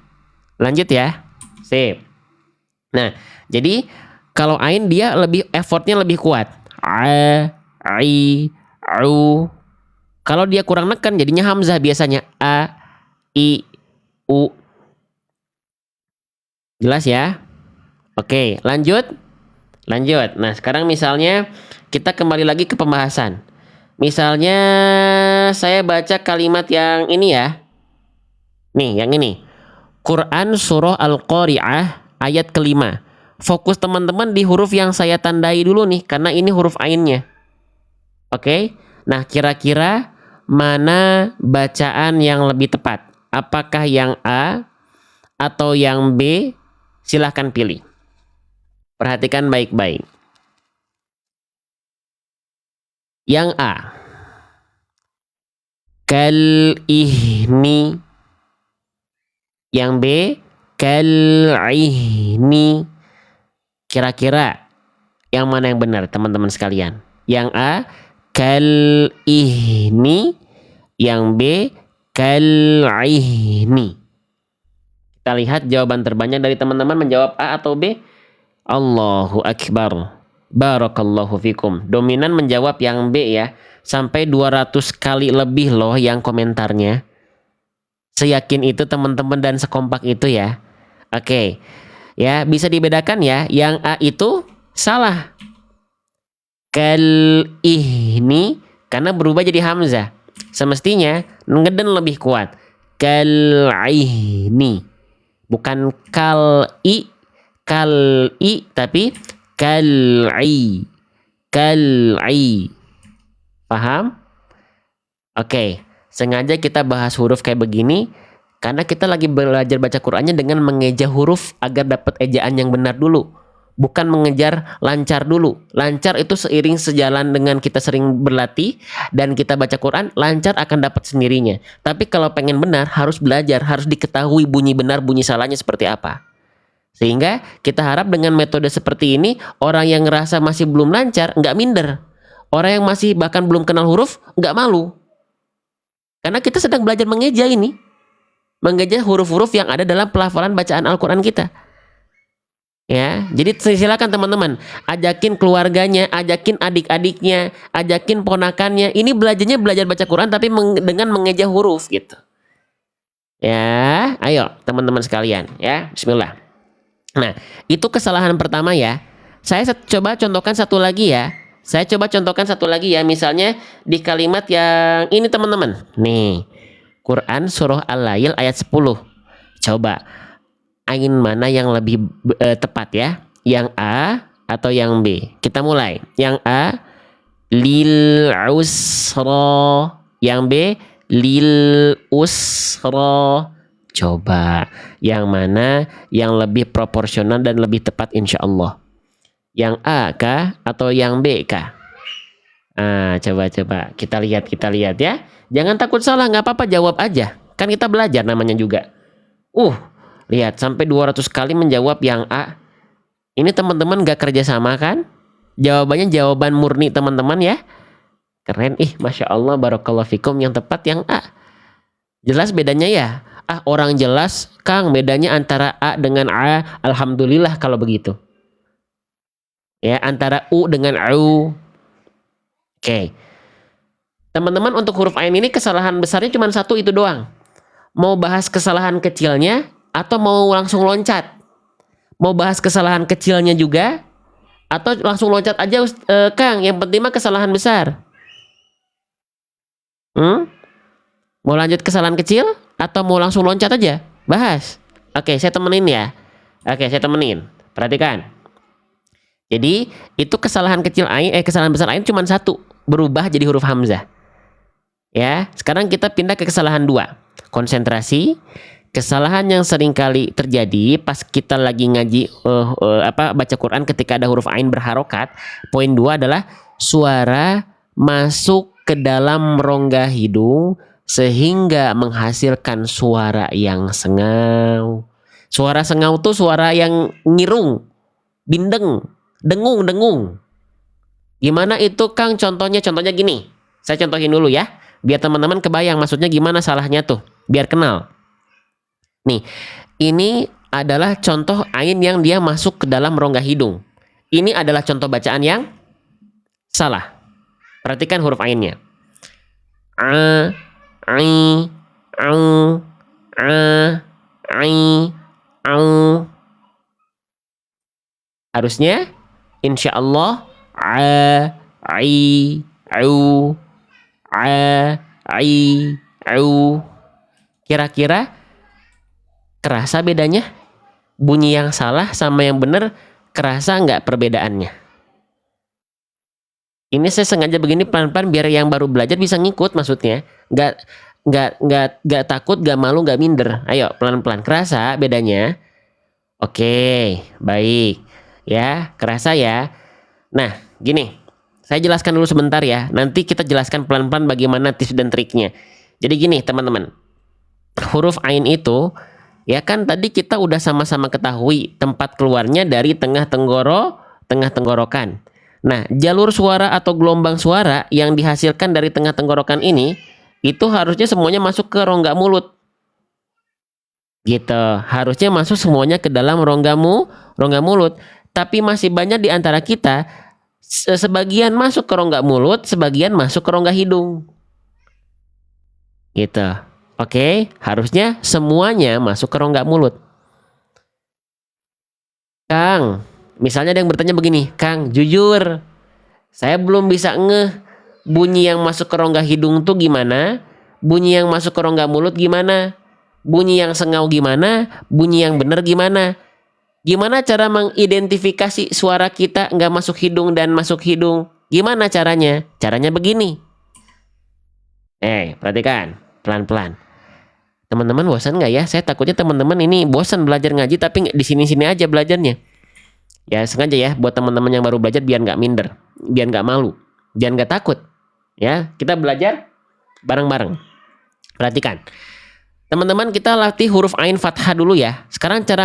Lanjut ya. Sip. Nah, jadi kalau ain dia lebih effortnya lebih kuat. A, I, U. Kalau dia kurang neken jadinya hamzah biasanya. A, I, U. Jelas ya? Oke, lanjut. Lanjut. Nah, sekarang misalnya kita kembali lagi ke pembahasan. Misalnya saya baca kalimat yang ini ya. Nih, yang ini. Quran surah Al-Qari'ah ayat kelima. Fokus teman-teman di huruf yang saya tandai dulu nih, karena ini huruf ainnya. Oke? Nah, kira-kira mana bacaan yang lebih tepat? Apakah yang A atau yang B? Silahkan pilih. Perhatikan baik-baik. Yang A. Kal ihni. Yang B, kal'ihni. Kira-kira yang mana yang benar teman-teman sekalian? Yang A, kal'ihni. Yang B, kal'ihni. Kita lihat jawaban terbanyak dari teman-teman menjawab A atau B. Allahu Akbar. Barakallahu fikum. Dominan menjawab yang B ya. Sampai 200 kali lebih loh yang komentarnya. Seyakin itu teman-teman dan sekompak itu ya. Oke. Ya, bisa dibedakan ya. Yang A itu salah. Kal ihni karena berubah jadi hamzah. Semestinya ngeden lebih kuat. Kal ihni. Bukan kal i tapi kal i. Paham? Oke. Sengaja kita bahas huruf kayak begini karena kita lagi belajar baca Qur'annya dengan mengeja huruf agar dapat ejaan yang benar dulu, bukan mengejar lancar dulu. Lancar itu seiring sejalan dengan kita sering berlatih dan kita baca Qur'an, lancar akan dapat sendirinya. Tapi kalau pengen benar harus belajar, harus diketahui bunyi benar bunyi salahnya seperti apa. Sehingga kita harap dengan metode seperti ini orang yang ngerasa masih belum lancar nggak minder, orang yang masih bahkan belum kenal huruf nggak malu. Karena kita sedang belajar mengeja ini. Mengejar huruf-huruf yang ada dalam pelafalan bacaan Al-Quran kita. Ya, jadi silakan teman-teman, ajakin keluarganya, ajakin adik-adiknya, ajakin ponakannya. Ini belajarnya belajar baca Quran tapi dengan mengejar huruf gitu. Ya, ayo teman-teman sekalian, ya, Bismillah. Nah, itu kesalahan pertama ya. Saya coba contohkan satu lagi ya. Misalnya di kalimat yang ini teman-teman. Nih, Quran surah Al-Lail ayat 10. Coba, ain mana yang lebih tepat ya? Yang A atau yang B? Kita mulai. Yang A, lil usra. Yang B, lil usra. Coba, yang mana yang lebih proporsional dan lebih tepat insya Allah? Yang A kah atau yang B kah? Coba kita lihat ya. Jangan takut salah, nggak apa-apa, jawab aja. Kan kita belajar namanya juga. Lihat sampai 200 kali menjawab yang A. Ini teman-teman nggak kerja sama kan? Jawabannya jawaban murni teman-teman ya. Keren, Masya Allah, barakallahu fikum. Yang tepat yang A. Jelas bedanya ya? Orang jelas, Kang, bedanya antara A dengan A. Alhamdulillah kalau begitu. Ya, antara U dengan U. Oke. Teman-teman, untuk huruf ain ini kesalahan besarnya cuma satu itu doang. Mau bahas kesalahan kecilnya atau mau langsung loncat? Mau bahas kesalahan kecilnya juga atau langsung loncat aja, Kang? Yang penting mah kesalahan besar. Mau lanjut kesalahan kecil atau mau langsung loncat aja? Bahas. Oke, saya temenin ya. Perhatikan. Jadi itu kesalahan besar ain cuma satu, berubah jadi huruf hamzah. Ya, sekarang kita pindah ke kesalahan 2. Konsentrasi. Kesalahan yang sering kali terjadi pas kita lagi ngaji baca Quran ketika ada huruf ain berharokat. Poin 2 adalah suara masuk ke dalam rongga hidung sehingga menghasilkan suara yang sengau. Suara sengau tuh suara yang ngirung, bindeng, dengung. Gimana itu, Kang? Contohnya gini. Saya contohin dulu ya, biar teman-teman kebayang maksudnya gimana salahnya tuh, biar kenal. Nih, ini adalah contoh ain yang dia masuk ke dalam rongga hidung. Ini adalah contoh bacaan yang salah. Perhatikan huruf ainnya. A, ai, au, a, ai, au. Harusnya insya Allah a, ai, au, a, ai, au. Kira-kira kerasa bedanya? Bunyi yang salah sama yang benar, kerasa nggak perbedaannya? Ini saya sengaja begini pelan-pelan biar yang baru belajar bisa ngikut, maksudnya nggak takut, nggak malu, nggak minder. Ayo pelan-pelan, kerasa bedanya? Oke, baik ya, kerasa ya. Nah, gini, saya jelaskan dulu sebentar ya. Nanti kita jelaskan pelan-pelan bagaimana tips dan triknya. Jadi gini teman-teman, huruf ain itu ya kan tadi kita udah sama-sama ketahui tempat keluarnya dari tengah tenggorokan. Nah, jalur suara atau gelombang suara yang dihasilkan dari tengah tenggorokan ini itu harusnya semuanya masuk ke rongga mulut. Gitu. Harusnya masuk semuanya ke dalam rongga mulut. Tapi masih banyak di antara kita sebagian masuk ke rongga mulut, sebagian masuk ke rongga hidung. Gitu. Oke, harusnya semuanya masuk ke rongga mulut. Kang, misalnya ada yang bertanya begini, Kang, jujur, saya belum bisa ngeh bunyi yang masuk ke rongga hidung tuh gimana, bunyi yang masuk ke rongga mulut gimana, bunyi yang sengau gimana, bunyi yang benar gimana. Gimana cara mengidentifikasi suara kita nggak masuk hidung dan masuk hidung? Gimana caranya? Caranya begini. Perhatikan, pelan-pelan. Teman-teman bosan nggak ya? Saya takutnya teman-teman ini bosan belajar ngaji tapi di sini-sini aja belajarnya. Ya sengaja ya buat teman-teman yang baru belajar biar nggak minder, biar nggak malu, biar nggak takut. Ya, kita belajar bareng-bareng. Perhatikan. Teman-teman, kita latih huruf ain fathah dulu ya. Sekarang cara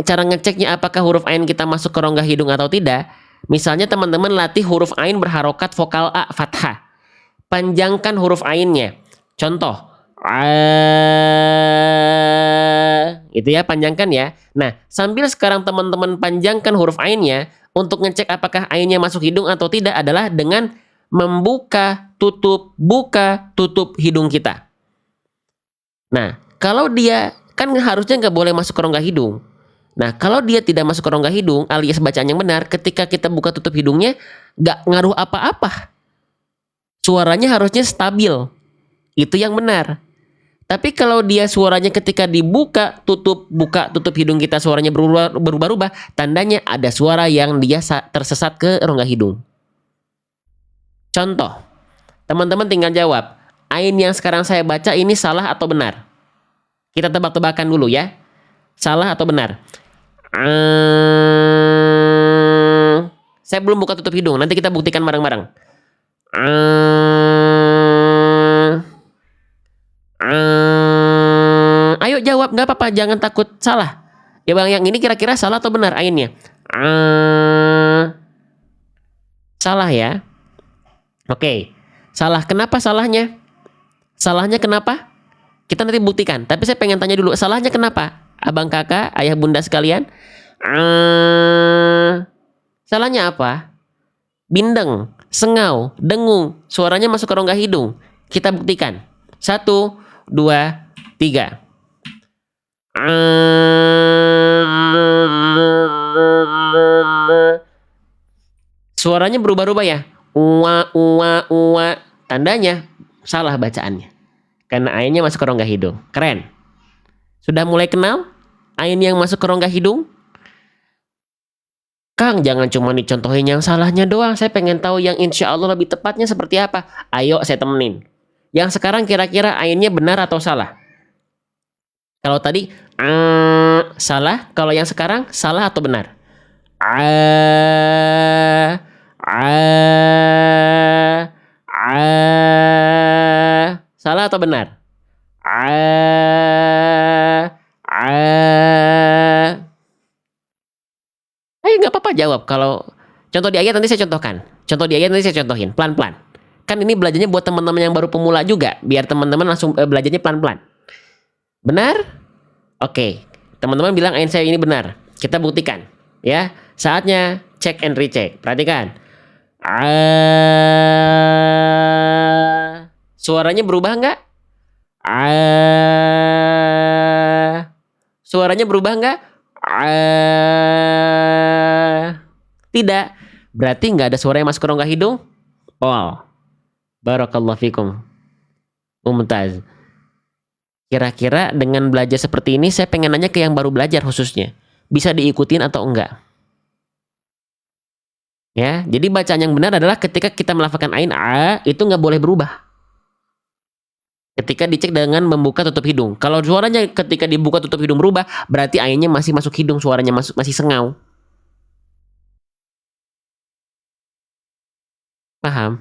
cara ngeceknya apakah huruf ain kita masuk ke rongga hidung atau tidak. Misalnya teman-teman latih huruf ain berharokat vokal A fathah. Panjangkan huruf ainnya. Contoh, Itu ya, panjangkan ya. Nah, sambil sekarang teman-teman panjangkan huruf ainnya, untuk ngecek apakah ainnya masuk hidung atau tidak adalah dengan membuka, tutup, buka, tutup hidung kita. Nah, kalau dia, kan harusnya nggak boleh masuk ke rongga hidung. Nah, kalau dia tidak masuk ke rongga hidung, alias bacaan yang benar, ketika kita buka tutup hidungnya, nggak ngaruh apa-apa. Suaranya harusnya stabil. Itu yang benar. Tapi kalau dia suaranya ketika dibuka, buka, tutup hidung kita suaranya berubah-ubah, tandanya ada suara yang dia tersesat ke rongga hidung. Contoh, teman-teman tinggal jawab, ain yang sekarang saya baca ini salah atau benar? Kita tebak-tebakan dulu ya. Salah atau benar? Saya belum buka tutup hidung, nanti kita buktikan bareng-bareng. Ayo jawab, nggak apa-apa, jangan takut salah. Ya bang, yang ini kira-kira salah atau benar ainnya? Salah ya. Oke, salah. Kenapa salahnya? Salahnya kenapa? Kita nanti buktikan. Tapi saya pengen tanya dulu, salahnya kenapa? Abang kakak, ayah bunda sekalian. Salahnya apa? Bindeng, sengau, dengung, suaranya masuk ke rongga hidung. Kita buktikan. 1, 2, 3. Suaranya berubah-ubah ya. Uwa, uwa, uwa. Tandanya salah bacaannya. Karena ainnya masuk ke rongga hidung. Keren. Sudah mulai kenal ain yang masuk ke rongga hidung? Kang, jangan cuma dicontohin yang salahnya doang. Saya pengen tahu yang insya Allah lebih tepatnya seperti apa. Ayo saya temenin. Yang sekarang kira-kira ainnya benar atau salah? Kalau tadi salah, kalau yang sekarang salah atau benar? Salah atau benar? Nggak apa-apa jawab. Kalau contoh di ayat nanti saya contohkan. Contoh di ayat nanti saya contohin pelan-pelan. Kan ini belajarnya buat teman-teman yang baru pemula juga, biar teman-teman langsung belajarnya pelan-pelan. Benar? Oke. Teman-teman bilang ayat saya ini benar. Kita buktikan. Ya, saatnya check and recheck. Perhatikan. Suaranya berubah nggak? Suaranya berubah nggak? Tidak. Berarti nggak ada suara yang masuk ke rongga hidung? Oh, barakallahu fikum. Mumtaz. Kira-kira dengan belajar seperti ini, saya pengen nanya ke yang baru belajar khususnya. Bisa diikutin atau enggak? Ya, jadi bacaan yang benar adalah ketika kita melafalkan ain itu nggak boleh berubah. Ketika dicek dengan membuka tutup hidung. Kalau suaranya ketika dibuka tutup hidung berubah, berarti ainnya masih masuk hidung, suaranya masih sengau. Paham?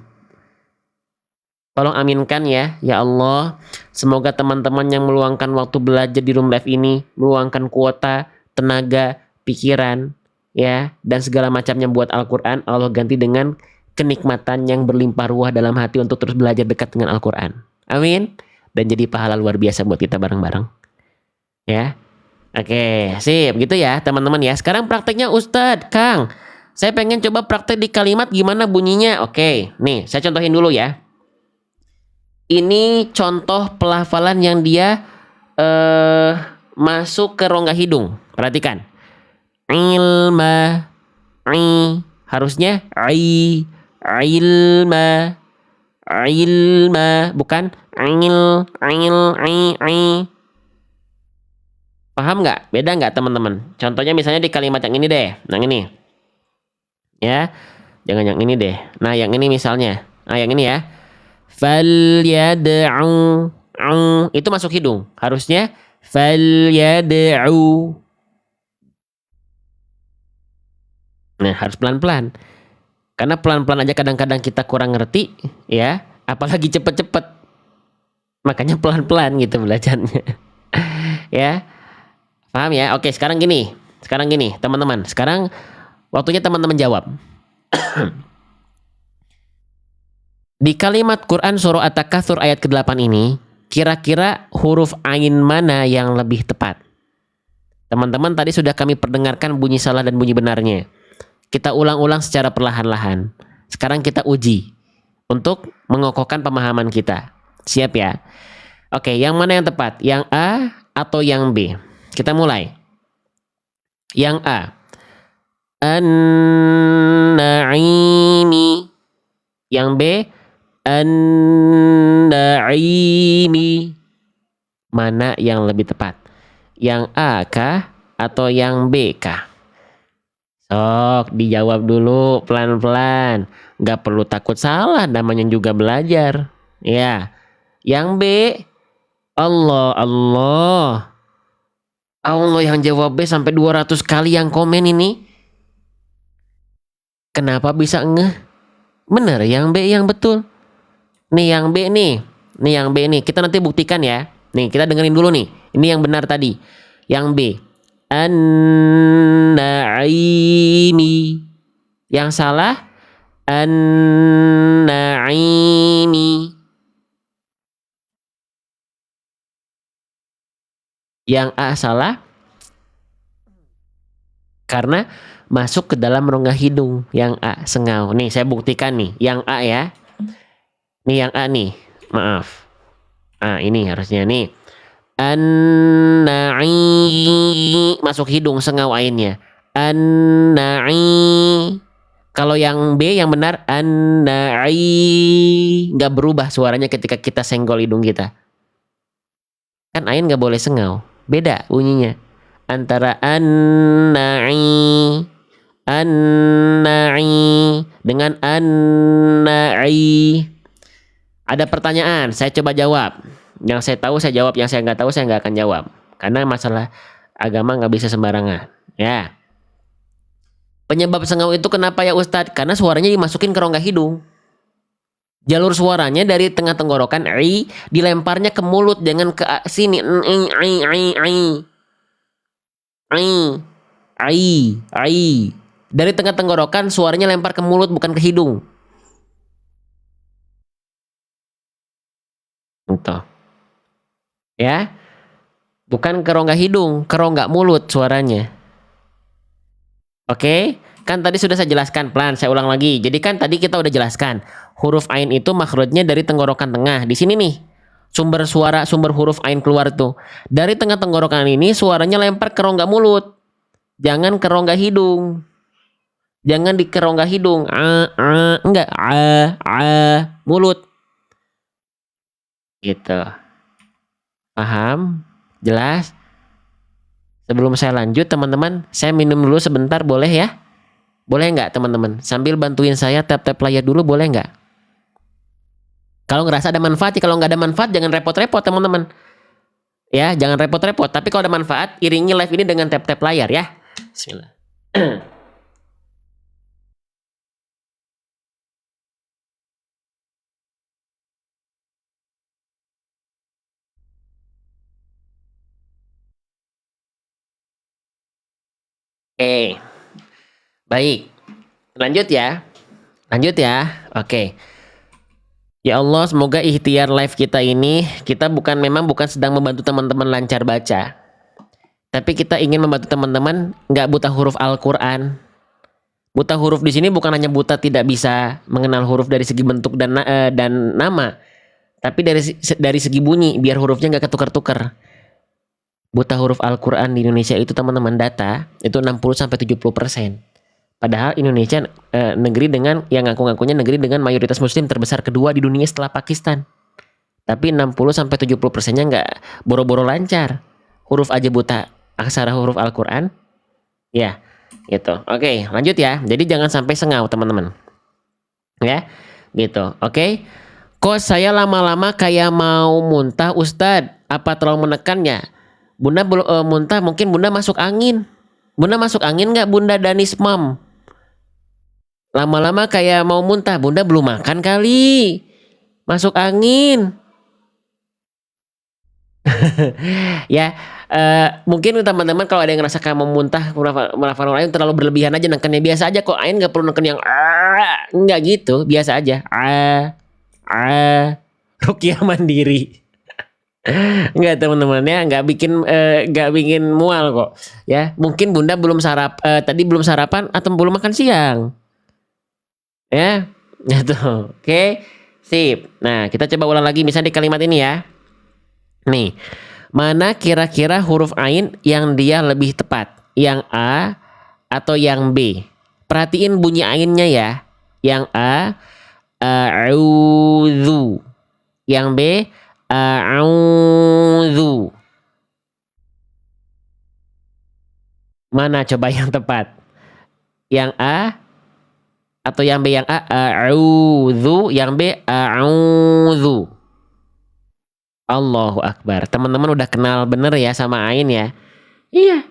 Tolong aminkan ya, ya Allah. Semoga teman-teman yang meluangkan waktu belajar di Room Live ini, meluangkan kuota, tenaga, pikiran, ya, dan segala macamnya buat Al-Quran, Allah ganti dengan kenikmatan yang berlimpah ruah dalam hati untuk terus belajar dekat dengan Al-Quran. Amin. Dan jadi pahala luar biasa buat kita bareng-bareng. Ya. Oke, sip. Gitu ya, teman-teman ya. Sekarang prakteknya Ustadz, Kang. Saya pengen coba praktek di kalimat gimana bunyinya. Oke, nih, saya contohin dulu ya. Ini contoh pelafalan yang dia masuk ke rongga hidung. Perhatikan. Ilma, harusnya ilma, bukan Paham nggak? Beda nggak teman-teman? Contohnya misalnya di kalimat yang ini deh. Yang ini. Ya. Jangan yang ini deh. Nah, yang ini misalnya. Nah, yang ini ya. Falyad'u, itu masuk hidung. Harusnya falyad'u. Nah, harus pelan-pelan. Karena pelan-pelan aja kadang-kadang kita kurang ngerti, ya. Apalagi cepet-cepet. Makanya pelan-pelan gitu belajarnya. Ya. Paham ya? Oke, sekarang gini, teman-teman. Sekarang waktunya teman-teman jawab. Di kalimat Quran surah At-Takatsur ayat ke-8 ini, Kira-kira huruf ain mana yang lebih tepat? Teman-teman, tadi sudah kami perdengarkan bunyi salah dan bunyi benarnya. Kita ulang-ulang secara perlahan-lahan. Sekarang kita uji untuk mengokohkan pemahaman kita. Siap ya? Oke, yang mana yang tepat? Yang A atau yang B? Kita mulai. Yang A. An-na'imi. Yang B. An-na'imi. Mana yang lebih tepat? Yang A kah atau yang B kah? Sok dijawab dulu pelan-pelan. Gak perlu takut salah, namanya juga belajar. Ya. Yang B. Allah yang jawab B sampai 200 kali yang komen ini. Kenapa bisa ngeh? Bener yang B yang betul. Nih yang B nih. Nih yang B nih. Kita nanti buktikan ya. Nih kita dengerin dulu nih. Ini yang benar tadi. Yang B. An-na'imi. Yang salah. An-na'imi. Yang A salah karena masuk ke dalam rongga hidung. Yang A sengau. Nih saya buktikan nih. Yang A ya. Nih yang A nih. Maaf. Ini harusnya nih. An-na'i. Masuk hidung sengau ainnya. An-na'i. Kalau yang B yang benar an-na'i. Nggak berubah suaranya ketika kita senggol hidung kita. Kan ain nggak boleh sengau. Beda bunyinya antara an-na'i dengan an-na'i. Ada pertanyaan, saya coba jawab. Yang saya tahu saya jawab, yang saya nggak tahu saya nggak akan jawab. Karena masalah agama nggak bisa sembarangan. Ya. Penyebab sengau itu kenapa ya Ustadz? Karena suaranya dimasukin ke rongga hidung. Jalur suaranya dari tengah tenggorokan dilemparnya ke mulut dengan ke sini. Dari tengah tenggorokan suaranya lempar ke mulut bukan ke hidung. Itu. Ya. Bukan ke rongga hidung, ke rongga mulut suaranya. Oke? Kan tadi sudah saya jelaskan pelan, saya ulang lagi. Jadi kan tadi kita udah jelaskan, huruf ain itu makhrajnya dari tenggorokan tengah. Di sini nih, sumber huruf ain keluar tuh. Dari tengah tenggorokan ini suaranya lempar ke rongga mulut. Jangan ke rongga hidung. Jangan di ke rongga hidung. Enggak, mulut. Gitu. Paham? Jelas? Sebelum saya lanjut teman-teman, saya minum dulu sebentar boleh ya? Boleh nggak teman-teman? Sambil bantuin saya tap-tap layar dulu boleh nggak? Kalau ngerasa ada manfaat, kalau nggak ada manfaat jangan repot-repot teman-teman. Ya, jangan repot-repot. Tapi kalau ada manfaat, iringi live ini dengan tap-tap layar ya. Bismillah. Oke. Baik. Lanjut ya. Lanjut ya. Oke. Ya Allah, semoga ikhtiar live kita ini kita memang bukan sedang membantu teman-teman lancar baca. Tapi kita ingin membantu teman-teman nggak buta huruf Al-Qur'an. Buta huruf di sini bukan hanya buta tidak bisa mengenal huruf dari segi bentuk dan nama, tapi dari segi bunyi biar hurufnya nggak ketukar-tukar. Buta huruf Al-Qur'an di Indonesia itu teman-teman data itu 60-70%. Padahal Indonesia negeri dengan yang ngaku-ngakunya negeri dengan mayoritas muslim terbesar kedua di dunia setelah Pakistan. Tapi 60-70%-nya nggak boro-boro lancar. Huruf aja buta aksara huruf Al-Qur'an. Ya, gitu. Oke, lanjut ya. Jadi jangan sampai sengau, teman-teman. Ya, gitu. Oke. Kok saya lama-lama kayak mau muntah, Ustadz? Apa terlalu menekannya? Bunda muntah, mungkin Bunda masuk angin. Bunda masuk angin nggak, Bunda Danis Mom? Lama-lama kayak mau muntah, Bunda belum makan kali. Masuk angin. Ya, mungkin teman-teman kalau ada yang ngerasa kayak mau muntah, melafalkan lain terlalu berlebihan aja nekennya. Biasa aja kok, ain nggak perlu neken yang nggak gitu, biasa aja. Ruqyah mandiri. Enggak teman-teman ya, nggak bikin mual kok. Ya, mungkin Bunda tadi belum sarapan atau belum makan siang. Ya, gitu. Oke, sip. Nah, kita coba ulang lagi misalnya di kalimat ini ya. Nih, mana kira-kira huruf ain yang dia lebih tepat? Yang A atau yang B? Perhatiin bunyi ainnya ya. Yang A, a'udzu. Yang B, a'udzu. Mana coba yang tepat? Yang A atau yang B? Yang A, a'udzu. Yang B, a'udzu. Allahu Akbar. Teman-teman udah kenal bener ya sama ain ya? Iya.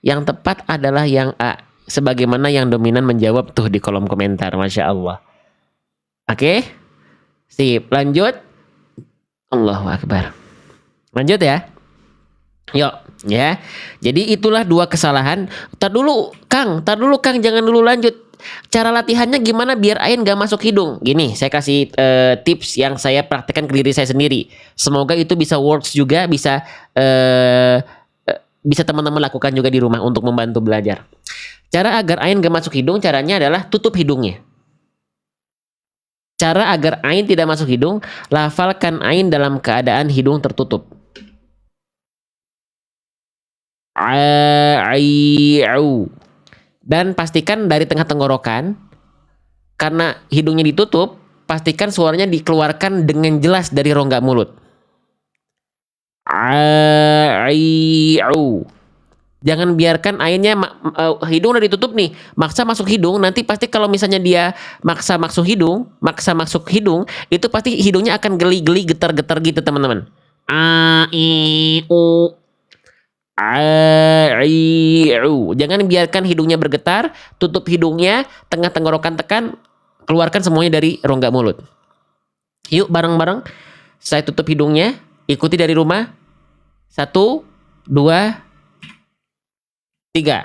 Yang tepat adalah yang A. Sebagaimana yang dominan menjawab tuh di kolom komentar. Masya Allah. Oke? Sip. Lanjut. Allahu Akbar. Lanjut ya. Yuk. Ya. Jadi itulah dua kesalahan. Tar dulu Kang. Jangan dulu lanjut. Cara latihannya gimana biar ain gak masuk hidung? Gini, saya kasih tips yang saya praktekkan ke diri saya sendiri. Semoga itu bisa works juga, bisa teman-teman lakukan juga di rumah untuk membantu belajar. Cara agar ain gak masuk hidung, caranya adalah tutup hidungnya. Cara agar ain tidak masuk hidung, lafalkan ain dalam keadaan hidung tertutup. Au. Dan pastikan dari tengah tenggorokan, karena hidungnya ditutup, pastikan suaranya dikeluarkan dengan jelas dari rongga mulut. Au. Jangan biarkan ainnya hidung udah ditutup nih, maksa masuk hidung, nanti pasti kalau misalnya dia maksa masuk hidung, itu pasti hidungnya akan geli-geli, getar-getar gitu teman-teman. Jangan biarkan hidungnya bergetar, tutup hidungnya, tengah tenggorokan tekan, keluarkan semuanya dari rongga mulut. Yuk bareng-bareng, saya tutup hidungnya, ikuti dari rumah. 1, 2, 3.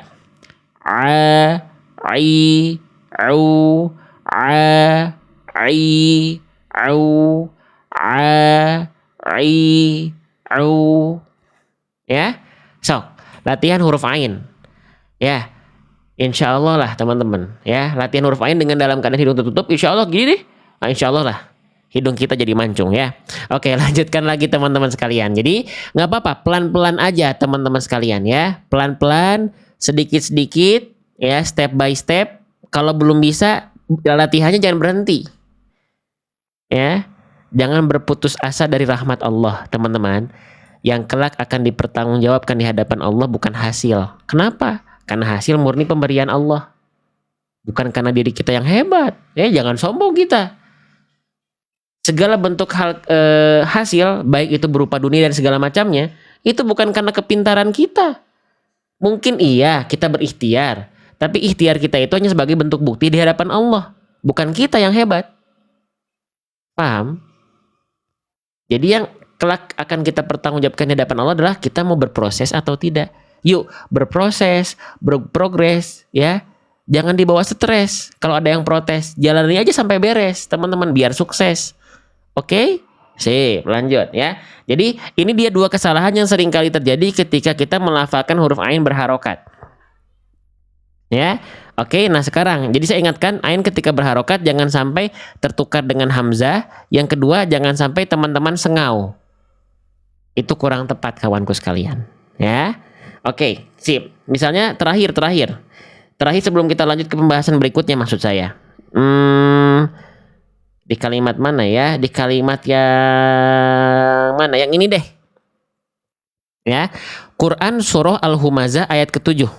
Ya. So, latihan huruf ain. Ya. Insya Allah lah teman-teman. Ya, latihan huruf ain dengan dalam keadaan hidung tertutup. Insya Allah gini deh. Nah, insya Allah lah. Hidung kita jadi mancung ya. Oke, lanjutkan lagi teman-teman sekalian. Jadi nggak apa-apa, pelan-pelan aja teman-teman sekalian ya. Pelan-pelan, sedikit-sedikit, ya, step by step. Kalau belum bisa, latihannya jangan berhenti. Ya, jangan berputus asa dari rahmat Allah, teman-teman. Yang kelak akan dipertanggungjawabkan di hadapan Allah bukan hasil. Kenapa? Karena hasil murni pemberian Allah. Bukan karena diri kita yang hebat. Ya, jangan sombong kita. Segala bentuk hasil, baik itu berupa dunia dan segala macamnya, itu bukan karena kepintaran kita. Mungkin iya kita berikhtiar, tapi ikhtiar kita itu hanya sebagai bentuk bukti di hadapan Allah. Bukan kita yang hebat. Paham? Jadi yang kelak akan kita pertanggungjawabkan di hadapan Allah adalah kita mau berproses atau tidak. Yuk berproses, berprogres ya. Jangan dibawa stres. Kalau ada yang protes, jalani aja sampai beres teman-teman biar sukses. Oke? Sip, lanjut ya. Jadi ini dia dua kesalahan yang sering kali terjadi ketika kita melafalkan huruf ain berharokat. Ya. Oke, nah sekarang jadi saya ingatkan ain ketika berharokat jangan sampai tertukar dengan hamzah. Yang kedua jangan sampai teman-teman sengau. Itu kurang tepat kawanku sekalian, ya. Oke, sip. Misalnya terakhir sebelum kita lanjut ke pembahasan berikutnya maksud saya. Di kalimat mana ya? Di kalimat yang mana? Yang ini deh. Ya. Quran surah Al-Humazah ayat ke-7.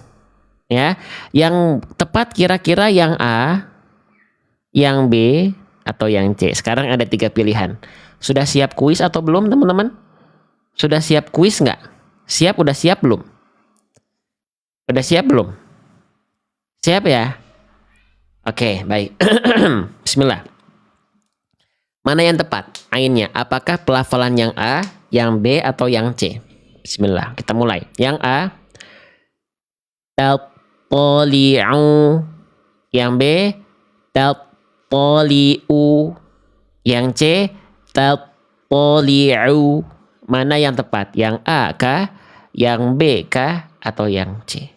Ya. Yang tepat kira-kira yang A, yang B, atau yang C. Sekarang ada 3 pilihan. Sudah siap kuis atau belum teman-teman? Sudah siap kuis nggak? Siap, udah siap belum? Udah siap belum? Siap ya? Oke, baik. Bismillah. Mana yang tepat ainnya? Apakah pelafalan yang A, yang B, atau yang C? Bismillah, kita mulai. Yang A, tali'u. Yang B, tali'u. Yang C, tali'u. Mana yang tepat? Yang A kah? Yang B kah? Atau yang C?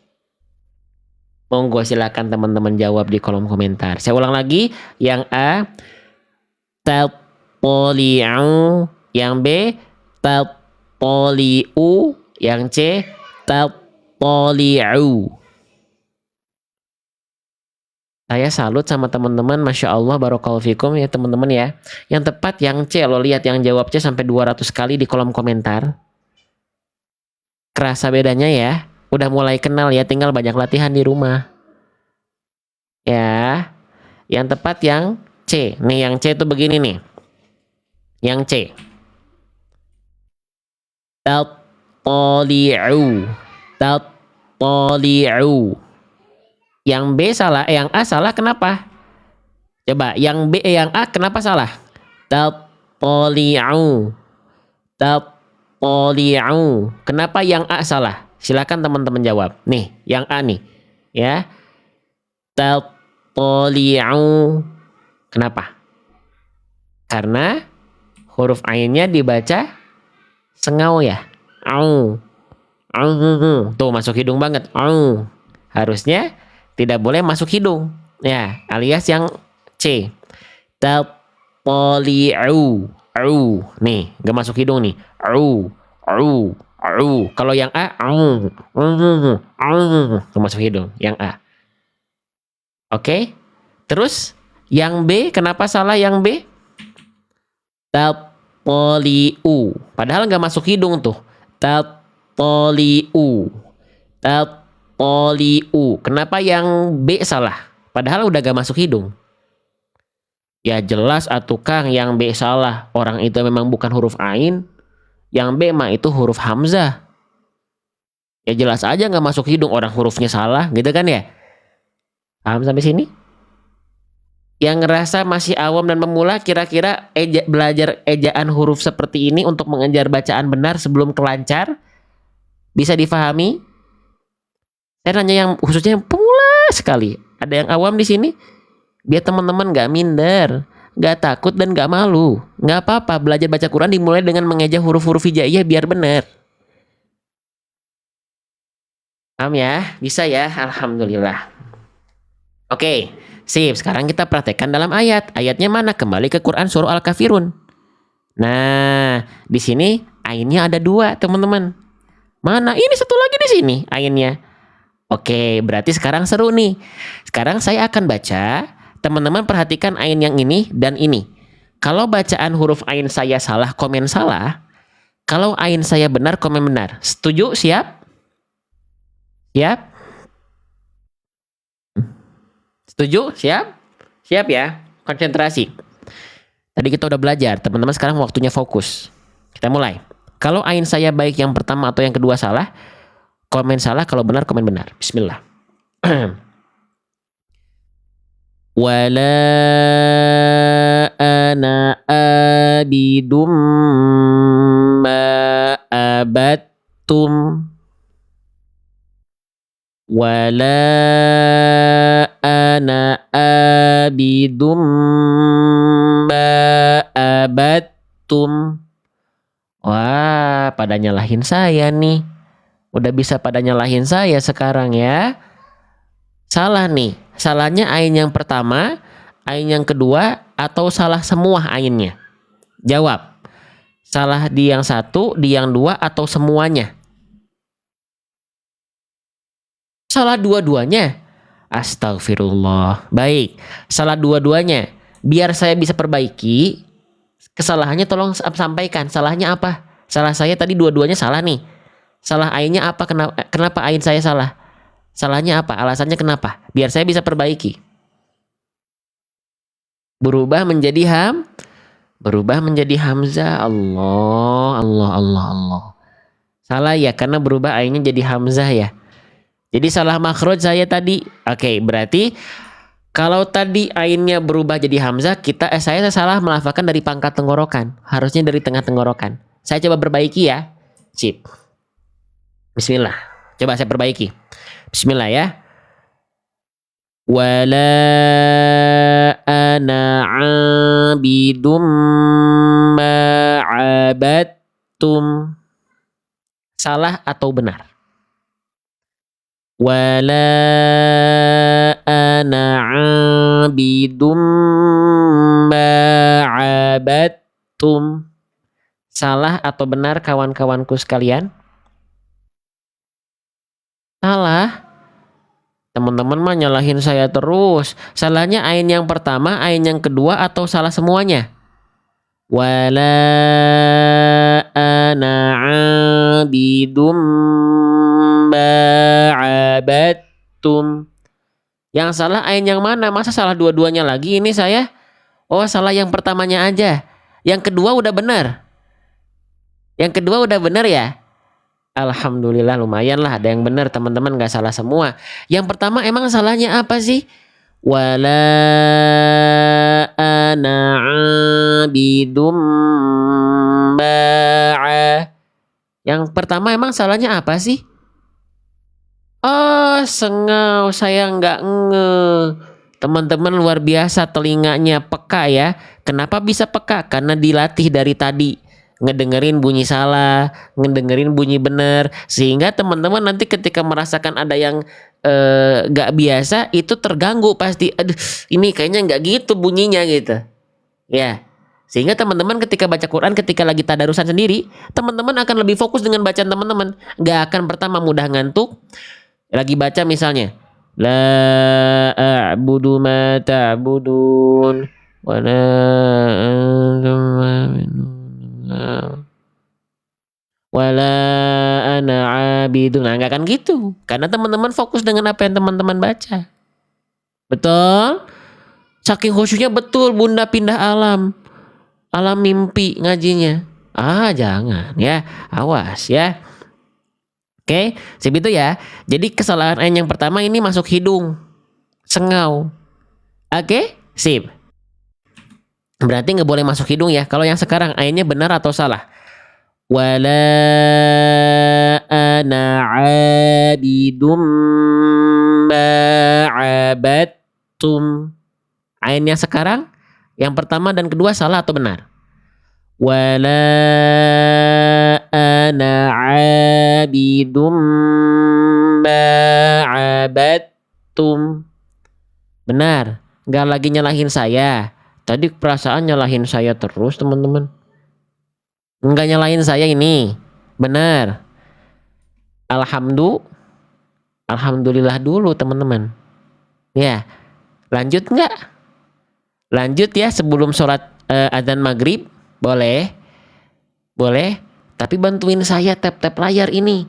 Monggo silakan teman-teman jawab di kolom komentar. Saya ulang lagi. Yang A, tattali'u. Yang B, tattali'u. Yang C, tattali'u. Saya salut sama teman-teman, Masya Allah, barakallahu fikum ya teman-teman ya. Yang tepat yang C, lo lihat yang jawab C sampai 200 kali di kolom komentar. Kerasa bedanya ya, udah mulai kenal ya, tinggal banyak latihan di rumah. Ya, yang tepat yang C. Nih yang C itu begini nih. Yang C. Tattali'u. Tattali'u. Yang B salah, yang A salah kenapa? Coba, yang B, yang A kenapa salah? Tattali'u. Tattali'u. Kenapa yang A salah? Silakan teman-teman jawab. Nih, yang A nih. Ya. Tattali'u. Kenapa? Karena huruf ainnya dibaca sengau ya. Au. Au. Tuh masuk hidung banget. Au. Harusnya tidak boleh masuk hidung. Ya, alias yang C. Tattali'u. Au. Nih, gak masuk hidung nih. Au. Au. Au. Kalau yang A, au. Au. Gak masuk hidung. Yang A. Oke. Terus yang B, kenapa salah yang B? Tattali'u. Padahal gak masuk hidung tuh. Tattali'u. Tattali'u. Kenapa yang B salah? Padahal udah gak masuk hidung. Ya jelas atuh Kang, yang B salah. Orang itu memang bukan huruf ain. Yang B mah itu huruf hamzah. Ya jelas aja gak masuk hidung, orang hurufnya salah, gitu kan ya? Paham sampai sini? Yang ngerasa masih awam dan pemula, kira-kira belajar ejaan huruf seperti ini untuk mengejar bacaan benar sebelum kelancar, bisa difahami? Saya nanya yang khususnya yang pemula sekali. Ada yang awam di sini? Biar teman-teman gak minder, gak takut dan gak malu. Gak apa-apa, belajar baca Quran dimulai dengan mengeja huruf-huruf hijaiyah biar benar. Paham ya? Bisa ya? Alhamdulillah. Oke, sip. Sekarang kita praktekkan dalam ayat. Ayatnya mana? Kembali ke Quran surah Al-Kafirun. Nah, di sini ainnya ada 2, teman-teman. Mana? Ini satu lagi di sini ainnya. Oke, berarti sekarang seru nih. Sekarang saya akan baca. Teman-teman perhatikan ain yang ini dan ini. Kalau bacaan huruf ain saya salah, komen salah. Kalau ain saya benar, komen benar. Setuju? Siap? Siap? Setuju? Siap? Siap ya? Konsentrasi. Tadi kita udah belajar. Teman-teman sekarang waktunya fokus. Kita mulai. Kalau ain saya baik yang pertama atau yang kedua salah, komen salah. Kalau benar, komen benar. Bismillah. Wala ana abidum ma abattum. Wala ana abidum ma abattum. Wah, pada nyalahin saya nih. Udah bisa pada nyalahin saya sekarang ya. Salah nih. Salahnya ain yang pertama, ain yang kedua, atau salah semua ainnya? Jawab. Salah di yang satu, di yang dua, atau semuanya? Salah dua-duanya. Astagfirullah. Baik. Salah dua-duanya. Biar saya bisa perbaiki, kesalahannya tolong sampaikan. Salahnya apa? Salah saya tadi dua-duanya salah nih. Salah ainnya apa? Kenapa ain saya salah? Salahnya apa? Alasannya kenapa? Biar saya bisa perbaiki. Berubah menjadi hamzah. Allah. Salah ya, karena berubah ainnya jadi hamzah ya. Jadi salah makhraj saya tadi. Oke, berarti kalau tadi ainnya berubah jadi hamzah, saya salah melafalkan dari pangkat tenggorokan. Harusnya dari tengah tenggorokan. Saya coba perbaiki ya. Sip. Bismillah. Coba saya perbaiki. Bismillah ya. Wala ana abidum ma abattum. abattum. Salah atau benar? Wala ana abidum ma'abattum. Salah atau benar kawan-kawanku sekalian? Salah. Teman-teman mah nyalahin saya terus. Salahnya ain yang pertama, ain yang kedua, atau salah semuanya? Wala ana abidum ma'abattum. Yang salah ain yang mana? Masa salah dua-duanya lagi ini saya? Oh, salah yang pertamanya aja. Yang kedua udah benar. Yang kedua udah benar ya? Alhamdulillah lumayan lah ada yang benar teman-teman, nggak salah semua. Yang pertama emang salahnya apa sih? Wala ana abidum ba'a. Yang pertama emang salahnya apa sih? Oh, sengau, saya nggak nge. Teman-teman luar biasa telinganya peka ya. Kenapa bisa peka? Karena dilatih dari tadi. Ngedengerin bunyi salah, ngedengerin bunyi benar. Sehingga teman-teman nanti ketika merasakan ada yang nggak biasa, itu terganggu pasti. Aduh, ini kayaknya nggak gitu bunyinya gitu. Ya. Sehingga teman-teman ketika baca Quran, ketika lagi tadarusan sendiri, teman-teman akan lebih fokus dengan bacaan teman-teman. Nggak akan pertama mudah ngantuk. Lagi baca misalnya, la a'budu ma ta'budun wa la antum wala ana abidun. Nah, nggak akan gitu. Karena teman-teman fokus dengan apa yang teman-teman baca. Betul? Saking khusyuknya betul Bunda pindah alam. Alam mimpi ngajinya. Ah, jangan ya. Awas ya. Oke, sip itu ya. Jadi kesalahan ain yang pertama ini masuk hidung. Sengau. Oke, sip. Berarti nggak boleh masuk hidung ya. Kalau yang sekarang ainnya benar atau salah? Wala ana abidum ma'abattum. Ain yang sekarang, yang pertama dan kedua salah atau benar? Wala ana abidum ma'abattum. Benar. Nggak lagi nyalahin saya. Tadi perasaan nyalahin saya terus teman-teman. Nggak nyalahin saya ini. Benar. Alhamdulillah dulu teman-teman. Ya. Lanjut nggak? Lanjut ya sebelum sholat adzan maghrib. Boleh. Boleh. Tapi bantuin saya tap-tap layar ini.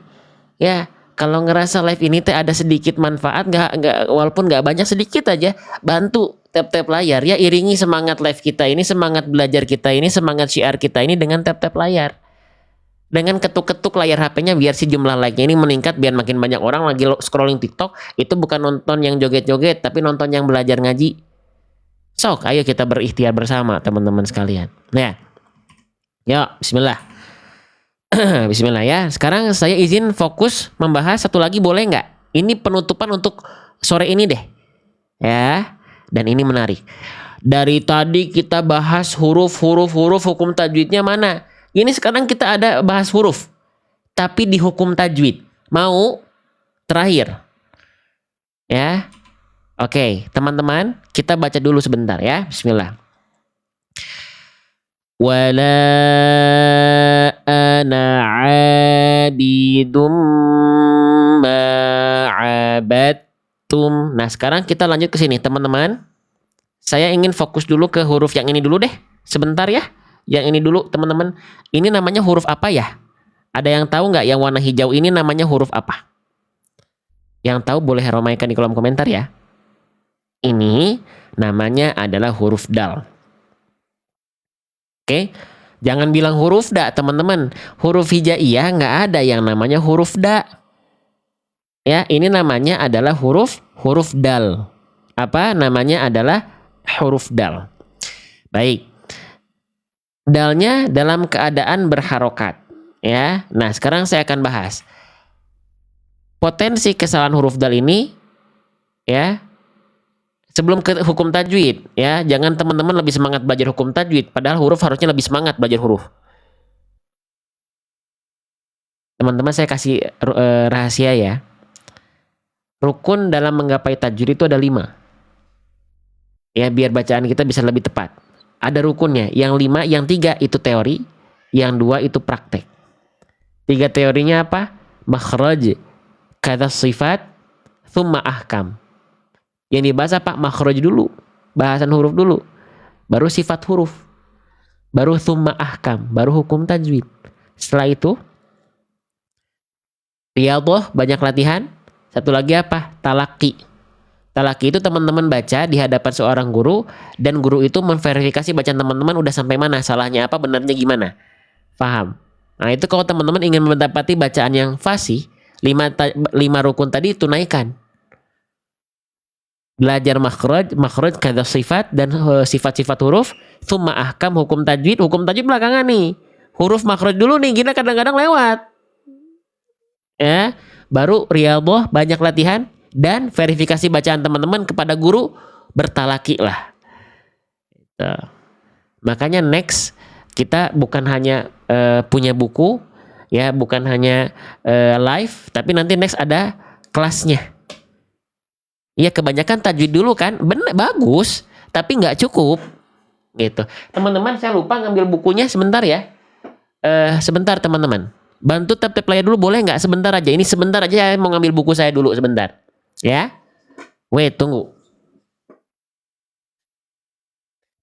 Ya. Kalau ngerasa live ini teh ada sedikit manfaat, nggak walaupun nggak banyak, sedikit aja, bantu tap-tap layar ya, iringi semangat live kita ini, semangat belajar kita ini, semangat syiar kita ini dengan tap-tap layar. Dengan ketuk-ketuk layar HP-nya biar si jumlah like-nya ini meningkat, biar makin banyak orang lagi scrolling TikTok, itu bukan nonton yang joget-joget, tapi nonton yang belajar ngaji. Sok, ayo kita berikhtiar bersama teman-teman sekalian. Nah, yuk, bismillah. Bismillah ya. Sekarang saya izin fokus membahas satu lagi, boleh nggak? Ini penutupan untuk sore ini deh. Ya. Dan ini menarik. Dari tadi kita bahas huruf hukum tajwidnya mana? Ini sekarang kita ada bahas huruf. Tapi di hukum tajwid. Mau? Terakhir. Ya. Oke, teman-teman, kita baca dulu sebentar ya. Bismillah. Wala ana abidum ma'abattum. Nah, sekarang kita lanjut ke sini, teman-teman. Saya ingin fokus dulu ke huruf yang ini dulu deh. Sebentar ya. Yang ini dulu, teman-teman. Ini namanya huruf apa ya? Ada yang tahu nggak yang warna hijau ini namanya huruf apa? Yang tahu boleh ramaikan di kolom komentar ya. Ini namanya adalah huruf dal. Oke, jangan bilang huruf da teman-teman. Huruf hijaiyah nggak ada yang namanya huruf da. Ya, ini namanya adalah huruf dal. Apa namanya adalah huruf dal. Baik. Dalnya dalam keadaan berharokat. Ya, nah sekarang saya akan bahas potensi kesalahan huruf dal ini. Ya. Sebelum ke hukum tajwid, ya, jangan teman-teman lebih semangat belajar hukum tajwid, padahal huruf harusnya lebih semangat belajar huruf. Teman-teman saya kasih rahasia ya. Rukun dalam menggapai tajwid itu ada 5. Ya, biar bacaan kita bisa lebih tepat. Ada rukunnya. Yang 5, yang 3 itu teori, yang 2 itu praktek. 3 teorinya apa? Makhraj, kata sifat, thumma ahkam. Yang dibahas apa? Makhraj dulu, bahasan huruf dulu, baru sifat huruf, baru thumma ahkam, baru hukum tajwid. Setelah itu riyadhah, banyak latihan. Satu lagi apa? Talaki. Talaki itu teman-teman baca di hadapan seorang guru, dan guru itu memverifikasi bacaan teman-teman udah sampai mana, salahnya apa, benarnya gimana. Paham? Nah, itu kalau teman-teman ingin mendapati bacaan yang fasih, 5 rukun tadi tunaikan. Belajar makhraj kata sifat dan sifat-sifat huruf, tsumma ahkam, hukum tajwid belakangan nih. Huruf makhraj dulu nih, kita kadang-kadang lewat. Ya, baru riyadhah, banyak latihan, dan verifikasi bacaan teman-teman kepada guru, bertalaki lah. Makanya next kita bukan hanya punya buku, ya, bukan hanya live, tapi nanti next ada kelasnya. Ya, kebanyakan tajwid dulu kan, bener bagus, tapi nggak cukup, gitu. Teman-teman, saya lupa ngambil bukunya, sebentar ya. Sebentar teman-teman, bantu tap player dulu boleh nggak? Sebentar aja, ini sebentar aja, saya mau ngambil buku saya dulu sebentar, ya. Wait, tunggu.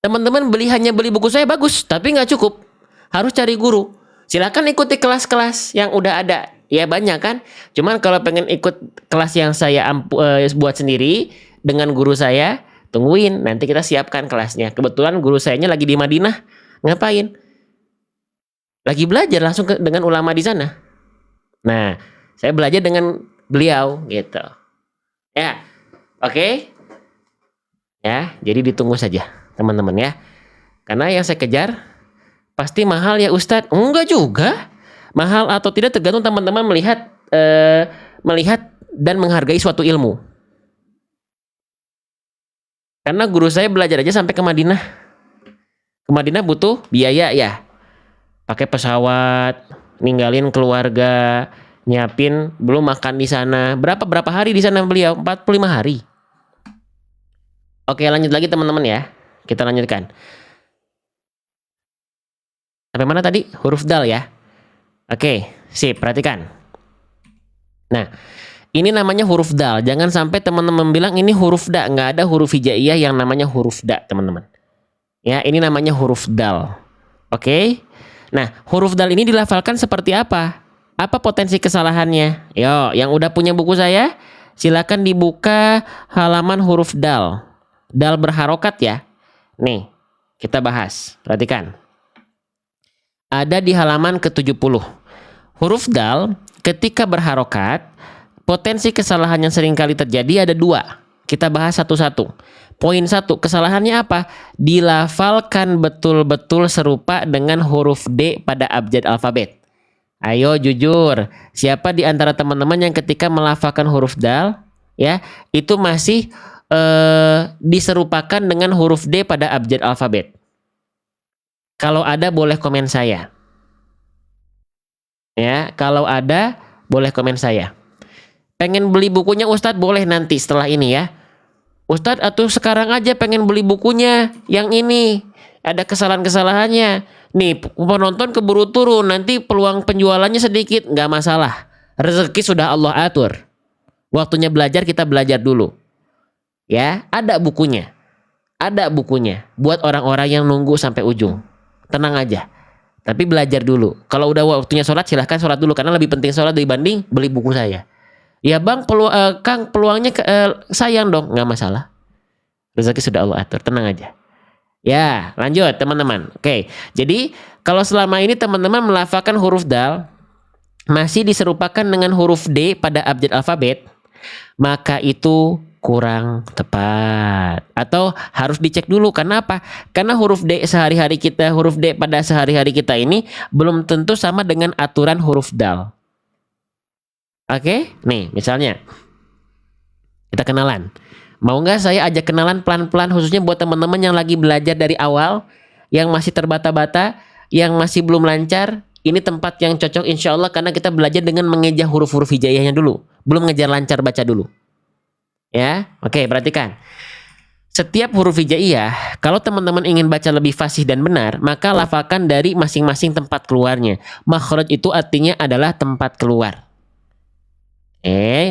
Teman-teman hanya beli buku saya bagus, tapi nggak cukup, harus cari guru. Silakan ikuti kelas-kelas yang udah ada, ya banyak kan. Cuman kalau pengen ikut kelas yang saya buat sendiri dengan guru saya, tungguin, nanti kita siapkan kelasnya. Kebetulan guru sayanya lagi di Madinah, ngapain? Lagi belajar langsung dengan ulama di sana. Nah, saya belajar dengan beliau, gitu. Ya, oke. Ya, jadi ditunggu saja teman-teman ya. Karena yang saya kejar pasti mahal ya Ustadz. Enggak juga. Mahal atau tidak tergantung teman-teman melihat dan menghargai suatu ilmu. Karena guru saya belajar aja sampai ke Madinah. Ke Madinah butuh biaya ya. Pakai pesawat, ninggalin keluarga, nyiapin, belum makan di sana. Berapa hari di sana beliau? 45 hari. Oke, lanjut lagi teman-teman ya. Kita lanjutkan. Sampai mana tadi? Huruf dal ya. Oke, sip, perhatikan. Nah, ini namanya huruf dal. Jangan sampai teman-teman bilang ini huruf da. Nggak ada huruf hijaiyah yang namanya huruf da, teman-teman. Ya, ini namanya huruf dal. Oke. Nah, huruf dal ini dilafalkan seperti apa? Apa potensi kesalahannya? Yo, yang udah punya buku saya, silakan dibuka halaman huruf dal. Dal berharokat ya. Nih, kita bahas. Perhatikan. Ada di halaman ke-70. Huruf dal ketika berharokat, potensi kesalahan yang seringkali terjadi ada 2. Kita bahas satu-satu. Poin 1, kesalahannya apa? Dilafalkan betul-betul serupa dengan huruf D pada abjad alfabet. Ayo jujur, siapa di antara teman-teman yang ketika melafalkan huruf dal, ya, itu masih diserupakan dengan huruf D pada abjad alfabet? Kalau ada boleh komen saya. Ya, kalau ada boleh komen saya. Pengen beli bukunya Ustadz, boleh nanti setelah ini ya. Ustadz, atau sekarang aja pengen beli bukunya yang ini, ada kesalahan-kesalahannya. Nih, penonton keburu turun, nanti peluang penjualannya sedikit, nggak masalah. Rezeki sudah Allah atur. Waktunya belajar, kita belajar dulu. Ya, ada bukunya. Ada bukunya buat orang-orang yang nunggu sampai ujung. Tenang aja. Tapi belajar dulu. Kalau udah waktunya sholat, silahkan sholat dulu, karena lebih penting sholat dibanding beli buku saya. Ya bang, Kang, peluangnya sayang dong. Nggak masalah. Rezeki sudah Allah atur. Tenang aja. Ya, lanjut teman-teman. Oke, jadi kalau selama ini teman-teman melafalkan huruf dal masih diserupakan dengan huruf D pada abjad alfabet, maka itu kurang tepat. Atau harus dicek dulu. Karena apa? Karena huruf D pada sehari-hari kita ini belum tentu sama dengan aturan huruf dal. Oke, nih misalnya kita kenalan. Mau nggak saya ajak kenalan pelan-pelan, khususnya buat teman-teman yang lagi belajar dari awal, yang masih terbata-bata, yang masih belum lancar, ini tempat yang cocok insya Allah karena kita belajar dengan mengeja huruf-huruf hijaiyahnya dulu. Belum ngejar lancar baca dulu. Ya, oke, perhatikan. Setiap huruf hijaiyah, kalau teman-teman ingin baca lebih fasih dan benar, maka lafalkan dari masing-masing tempat keluarnya. Makhraj itu artinya adalah tempat keluar.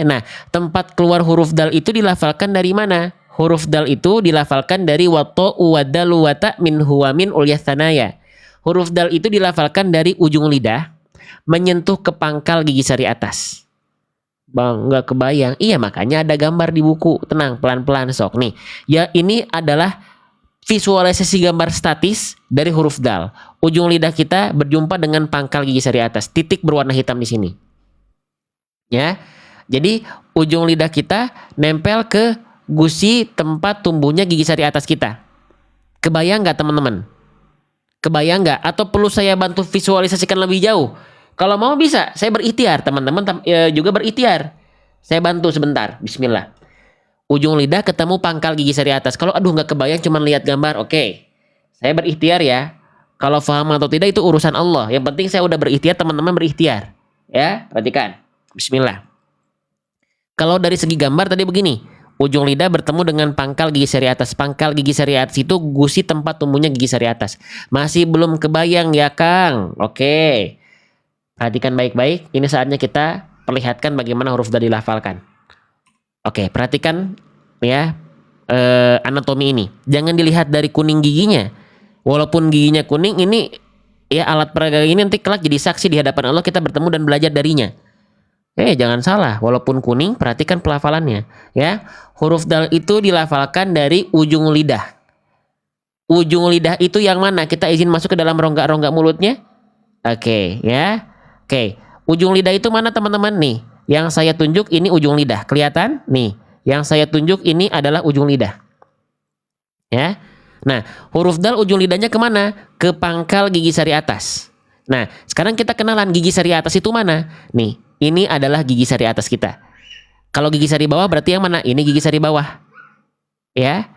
Nah, tempat keluar huruf dal itu dilafalkan dari mana? Huruf dal itu dilafalkan dari wato wadalu wata min huwa min ulyathanaya. Huruf dal itu dilafalkan dari ujung lidah menyentuh ke pangkal gigi sari atas. Bang, nggak kebayang. Iya, makanya ada gambar di buku. Tenang, pelan-pelan sok. Nih, ya ini adalah visualisasi gambar statis dari huruf dal. Ujung lidah kita berjumpa dengan pangkal gigi sari atas. Titik berwarna hitam di sini. Ya, jadi ujung lidah kita nempel ke gusi tempat tumbuhnya gigi sari atas kita. Kebayang nggak teman-teman? Kebayang nggak? Atau perlu saya bantu visualisasikan lebih jauh? Kalau mau bisa, saya berikhtiar. Teman-teman juga berikhtiar. Saya bantu sebentar. Bismillah. Ujung lidah ketemu pangkal gigi sari atas. Kalau aduh nggak kebayang cuman lihat gambar, oke. Saya berikhtiar ya. Kalau paham atau tidak itu urusan Allah. Yang penting saya udah berikhtiar, teman-teman berikhtiar. Ya, perhatikan. Bismillah. Kalau dari segi gambar tadi begini. Ujung lidah bertemu dengan pangkal gigi sari atas. Pangkal gigi sari atas itu gusi tempat tumbuhnya gigi sari atas. Masih belum kebayang ya Kang? Oke. Perhatikan baik-baik, ini saatnya kita perlihatkan bagaimana huruf dal dilafalkan. Oke, perhatikan ya anatomi ini. Jangan dilihat dari kuning giginya. Walaupun giginya kuning, ini ya alat peraga ini nanti kelak jadi saksi di hadapan Allah kita bertemu dan belajar darinya. Jangan salah, walaupun kuning, perhatikan pelafalannya. Ya, huruf dal itu dilafalkan dari ujung lidah. Ujung lidah itu yang mana? Kita izin masuk ke dalam rongga-rongga mulutnya. Oke, ya. Oke, ujung lidah itu mana teman-teman nih? Yang saya tunjuk ini ujung lidah, kelihatan? Nih, yang saya tunjuk ini adalah ujung lidah. Ya, nah huruf dal ujung lidahnya kemana? Ke pangkal gigi sari atas. Nah, sekarang kita kenalan gigi sari atas itu mana? Nih, ini adalah gigi sari atas kita. Kalau gigi sari bawah berarti yang mana? Ini gigi sari bawah. Ya.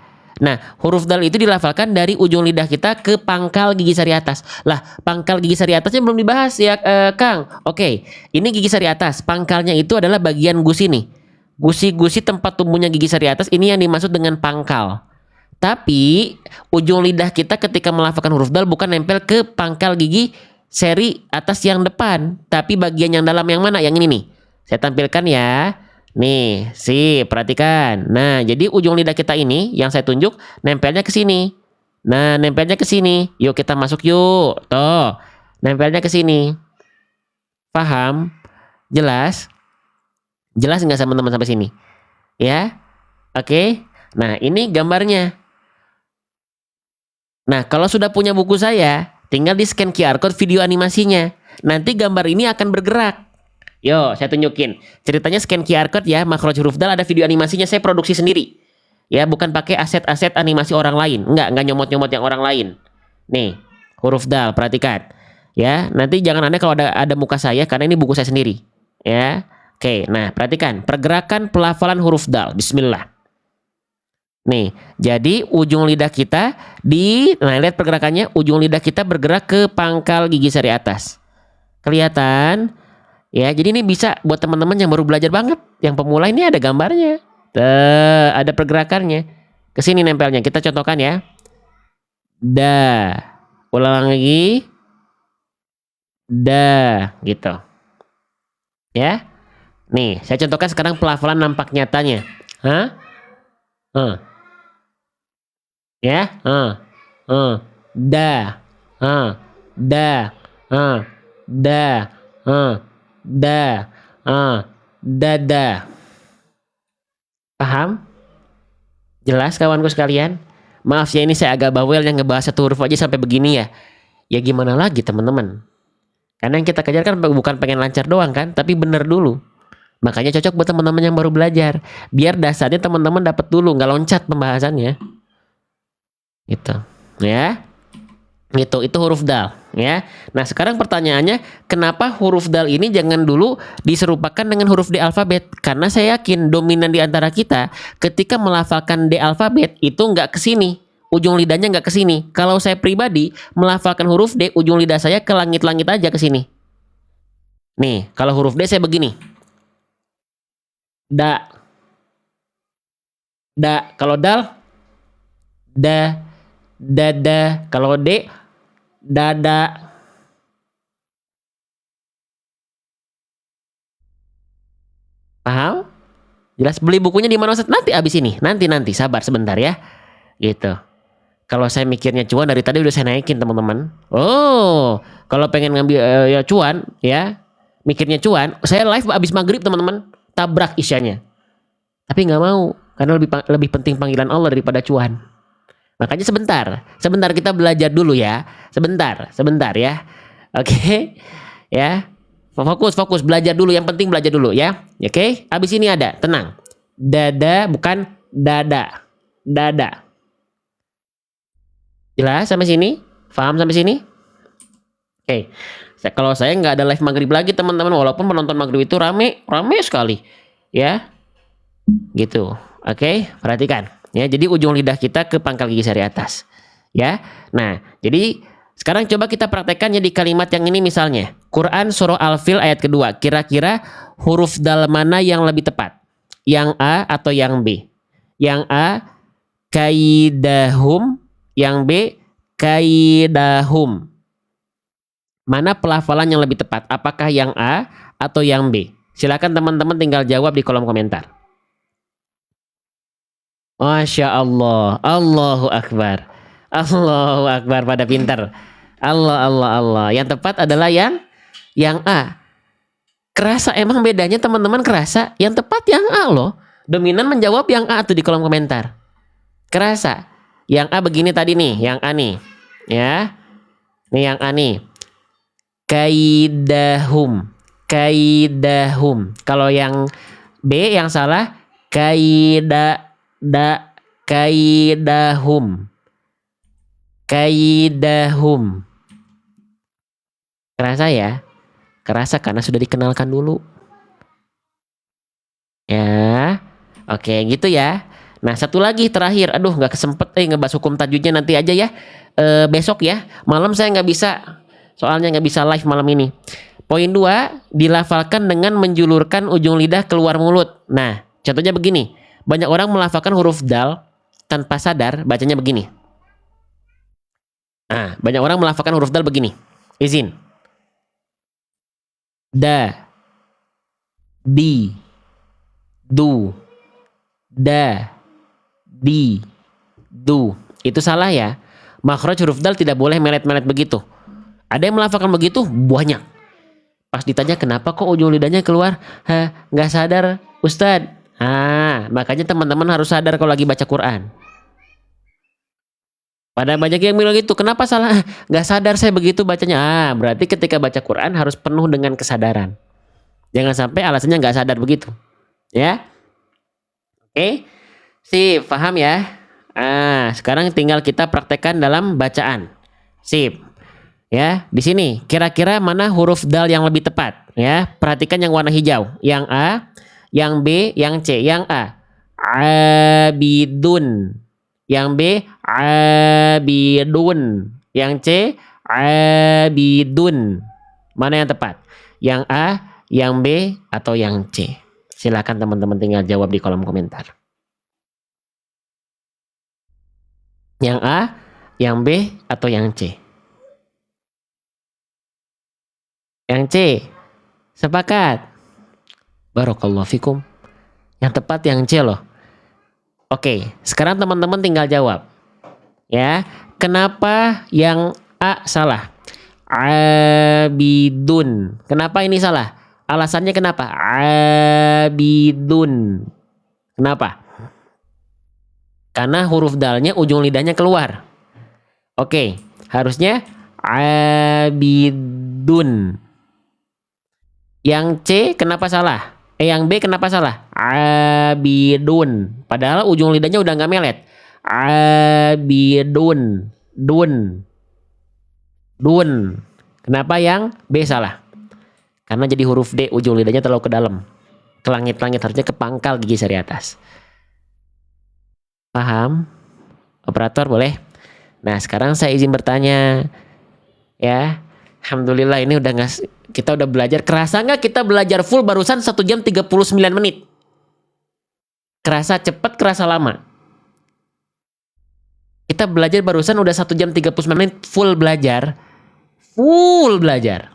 Nah, huruf dal itu dilafalkan dari ujung lidah kita ke pangkal gigi sari atas. Lah, pangkal gigi sari atasnya belum dibahas ya, Kang. Oke, ini gigi sari atas. Pangkalnya itu adalah bagian gusi nih. Gusi-gusi tempat tumbuhnya gigi sari atas ini yang dimaksud dengan pangkal. Tapi, ujung lidah kita ketika melafalkan huruf dal bukan nempel ke pangkal gigi seri atas yang depan. Tapi bagian yang dalam yang mana? Yang ini nih. Saya tampilkan ya. Nih, perhatikan. Nah, jadi ujung lidah kita ini yang saya tunjuk nempelnya ke sini. Nah, nempelnya ke sini. Yuk kita masuk yuk. Tuh, nempelnya ke sini. Paham? Jelas? Jelas nggak sama teman sampai sini? Ya? Oke. Nah, ini gambarnya. Nah, kalau sudah punya buku saya, tinggal di scan QR code video animasinya. Nanti gambar ini akan bergerak. Yo, saya tunjukin. Ceritanya scan QR code ya, makhraj huruf dal ada video animasinya saya produksi sendiri. Ya, bukan pakai aset-aset animasi orang lain. Enggak nyomot-nyomot yang orang lain. Nih, huruf dal, perhatikan. Ya, nanti jangan aneh kalau ada muka saya karena ini buku saya sendiri. Ya. Oke, nah perhatikan pergerakan pelafalan huruf dal. Bismillah. Nih, jadi ujung lidah kita nah lihat pergerakannya, ujung lidah kita bergerak ke pangkal gigi sari atas. Kelihatan? Ya, jadi ini bisa buat teman-teman yang baru belajar banget, yang pemula ini ada gambarnya, ada pergerakannya. Kesini nempelnya, kita contohkan ya. Ulang lagi. Gitu. Ya. Nih, saya contohkan sekarang pelafalan nampak nyatanya. Ya. Dada. Paham? Jelas kawanku sekalian? Maaf ya ini saya agak bawel yang ngebahas satu huruf aja sampai begini ya. Ya gimana lagi teman-teman? Karena yang kita kejar kan bukan pengen lancar doang kan, tapi bener dulu. Makanya cocok buat teman-teman yang baru belajar. Biar dasarnya teman-teman dapat dulu, nggak loncat pembahasannya. Gitu. Ya. Gitu, itu huruf dal ya. Nah, sekarang pertanyaannya, kenapa huruf dal ini jangan dulu diserupakan dengan huruf D alfabet? Karena saya yakin dominan di antara kita ketika melafalkan D alfabet itu nggak ke sini. Ujung lidahnya nggak ke sini. Kalau saya pribadi melafalkan huruf D, ujung lidah saya ke langit-langit aja ke sini. Nih, kalau huruf D saya begini. Da. Da. Kalau dal, da. Dada. Kalau D, dada. Paham? Jelas. Beli bukunya di mana Ustaz? Nanti abis ini. Nanti sabar sebentar ya. Gitu. Kalau saya mikirnya cuan dari tadi udah saya naikin teman-teman. Oh, kalau pengen ngambil ya cuan ya, mikirnya cuan, saya live abis maghrib teman-teman, tabrak isyanya. Tapi nggak mau karena lebih penting panggilan Allah daripada cuan. Makanya sebentar kita belajar dulu ya. Sebentar ya. Oke, ya. Fokus belajar dulu. Yang penting belajar dulu ya. Oke, abis ini ada, tenang. Dada bukan dada. Dada. Jelas sampai sini? Paham sampai sini? Oke. Kalau saya nggak ada live maghrib lagi teman-teman, walaupun penonton maghrib itu rame sekali, ya. Gitu. Oke, perhatikan. Ya, jadi ujung lidah kita ke pangkal gigi sari atas. Ya. Nah, jadi sekarang coba kita praktekkannya di kalimat yang ini misalnya. Quran surah Al-Fil ayat kedua. Kira-kira huruf dal mana yang lebih tepat? Yang A atau yang B? Yang A kaidahum, yang B kaidahum. Mana pelafalan yang lebih tepat? Apakah yang A atau yang B? Silakan teman-teman tinggal jawab di kolom komentar. Masya Allah, Allahu Akbar, Allahu Akbar, pada pintar. Allah. Yang tepat adalah yang A. Kerasa emang bedanya teman-teman, kerasa? Yang tepat yang A loh. Dominan menjawab yang A tuh di kolom komentar. Kerasa? Yang A begini tadi nih, yang A nih. Ya. Nih yang A nih. Kaidahum. Kalau yang B yang salah, kaidahum. Kerasa ya? Kerasa karena sudah dikenalkan dulu. Ya. Oke, gitu ya. Nah, satu lagi terakhir. Aduh, nggak kesempet ngebahas hukum tajwidnya, nanti aja ya. Besok ya. Malam saya nggak bisa. Soalnya nggak bisa live malam ini. Poin 2, dilafalkan dengan menjulurkan ujung lidah keluar mulut. Nah, contohnya begini. Banyak orang melafalkan huruf dal tanpa sadar, bacanya begini. Nah, banyak orang melafalkan huruf dal begini. Izin. Da. Di. Du. Da. Di. Du. Itu salah ya. Makhraj huruf dal tidak boleh melet-melet begitu. Ada yang melafalkan begitu, banyak. Pas ditanya kenapa kok ujung lidahnya keluar, nggak sadar Ustadz. Makanya teman-teman harus sadar kalau lagi baca Quran. Pada banyak yang bilang gitu, kenapa salah? Nggak sadar saya begitu bacanya. Berarti ketika baca Quran harus penuh dengan kesadaran. Jangan sampai alasannya nggak sadar begitu. Ya, oke, sip, paham ya? Sekarang tinggal kita praktekkan dalam bacaan. Sip. Ya, di sini kira-kira mana huruf dal yang lebih tepat? Ya, perhatikan yang warna hijau. Yang A, yang B, yang C. Yang A, abidun. Yang B, abidun. Yang C, abidun. Mana yang tepat? Yang A, yang B, atau yang C? Silakan teman-teman tinggal jawab di kolom komentar. Yang A, yang B, atau yang C? Yang C. Sepakat? Barakallahu fikum. Yang tepat yang C loh. Oke, sekarang teman-teman tinggal jawab. Ya, kenapa yang A salah? Abidun. Kenapa ini salah? Alasannya kenapa? Abidun. Kenapa? Karena huruf dalnya ujung lidahnya keluar. Oke, harusnya abidun. Yang C kenapa salah? Yang B kenapa salah? Abidun. Padahal ujung lidahnya udah nggak melet. Abidun. Dun. Kenapa yang B salah? Karena jadi huruf D, ujung lidahnya terlalu ke dalam. Ke langit-langit, harusnya ke pangkal gigi sari atas. Paham? Operator boleh? Nah, sekarang saya izin bertanya. Ya. Alhamdulillah ini udah kita udah belajar. Kerasa nggak kita belajar full barusan 1 jam 39 menit? Kerasa cepet, kerasa lama? Kita belajar barusan udah 1 jam 39 menit full belajar. Full belajar.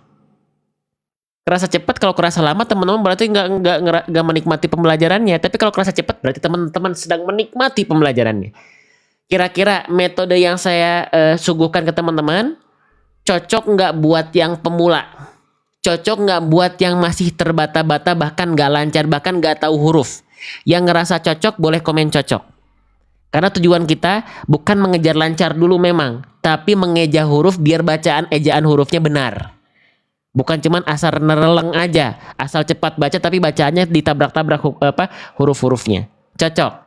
Kerasa cepat, kalau kerasa lama teman-teman berarti nggak menikmati pembelajarannya. Tapi kalau kerasa cepat berarti teman-teman sedang menikmati pembelajarannya. Kira-kira metode yang saya suguhkan ke teman-teman cocok nggak buat yang pemula? Cocok nggak buat yang masih terbata-bata, bahkan nggak lancar, bahkan nggak tahu huruf? Yang ngerasa cocok boleh komen cocok. Karena tujuan kita bukan mengejar lancar dulu memang, tapi mengeja huruf biar bacaan ejaan hurufnya benar. Bukan cuman asal nereleng aja, asal cepat baca tapi bacaannya ditabrak-tabrak huruf-hurufnya. Cocok.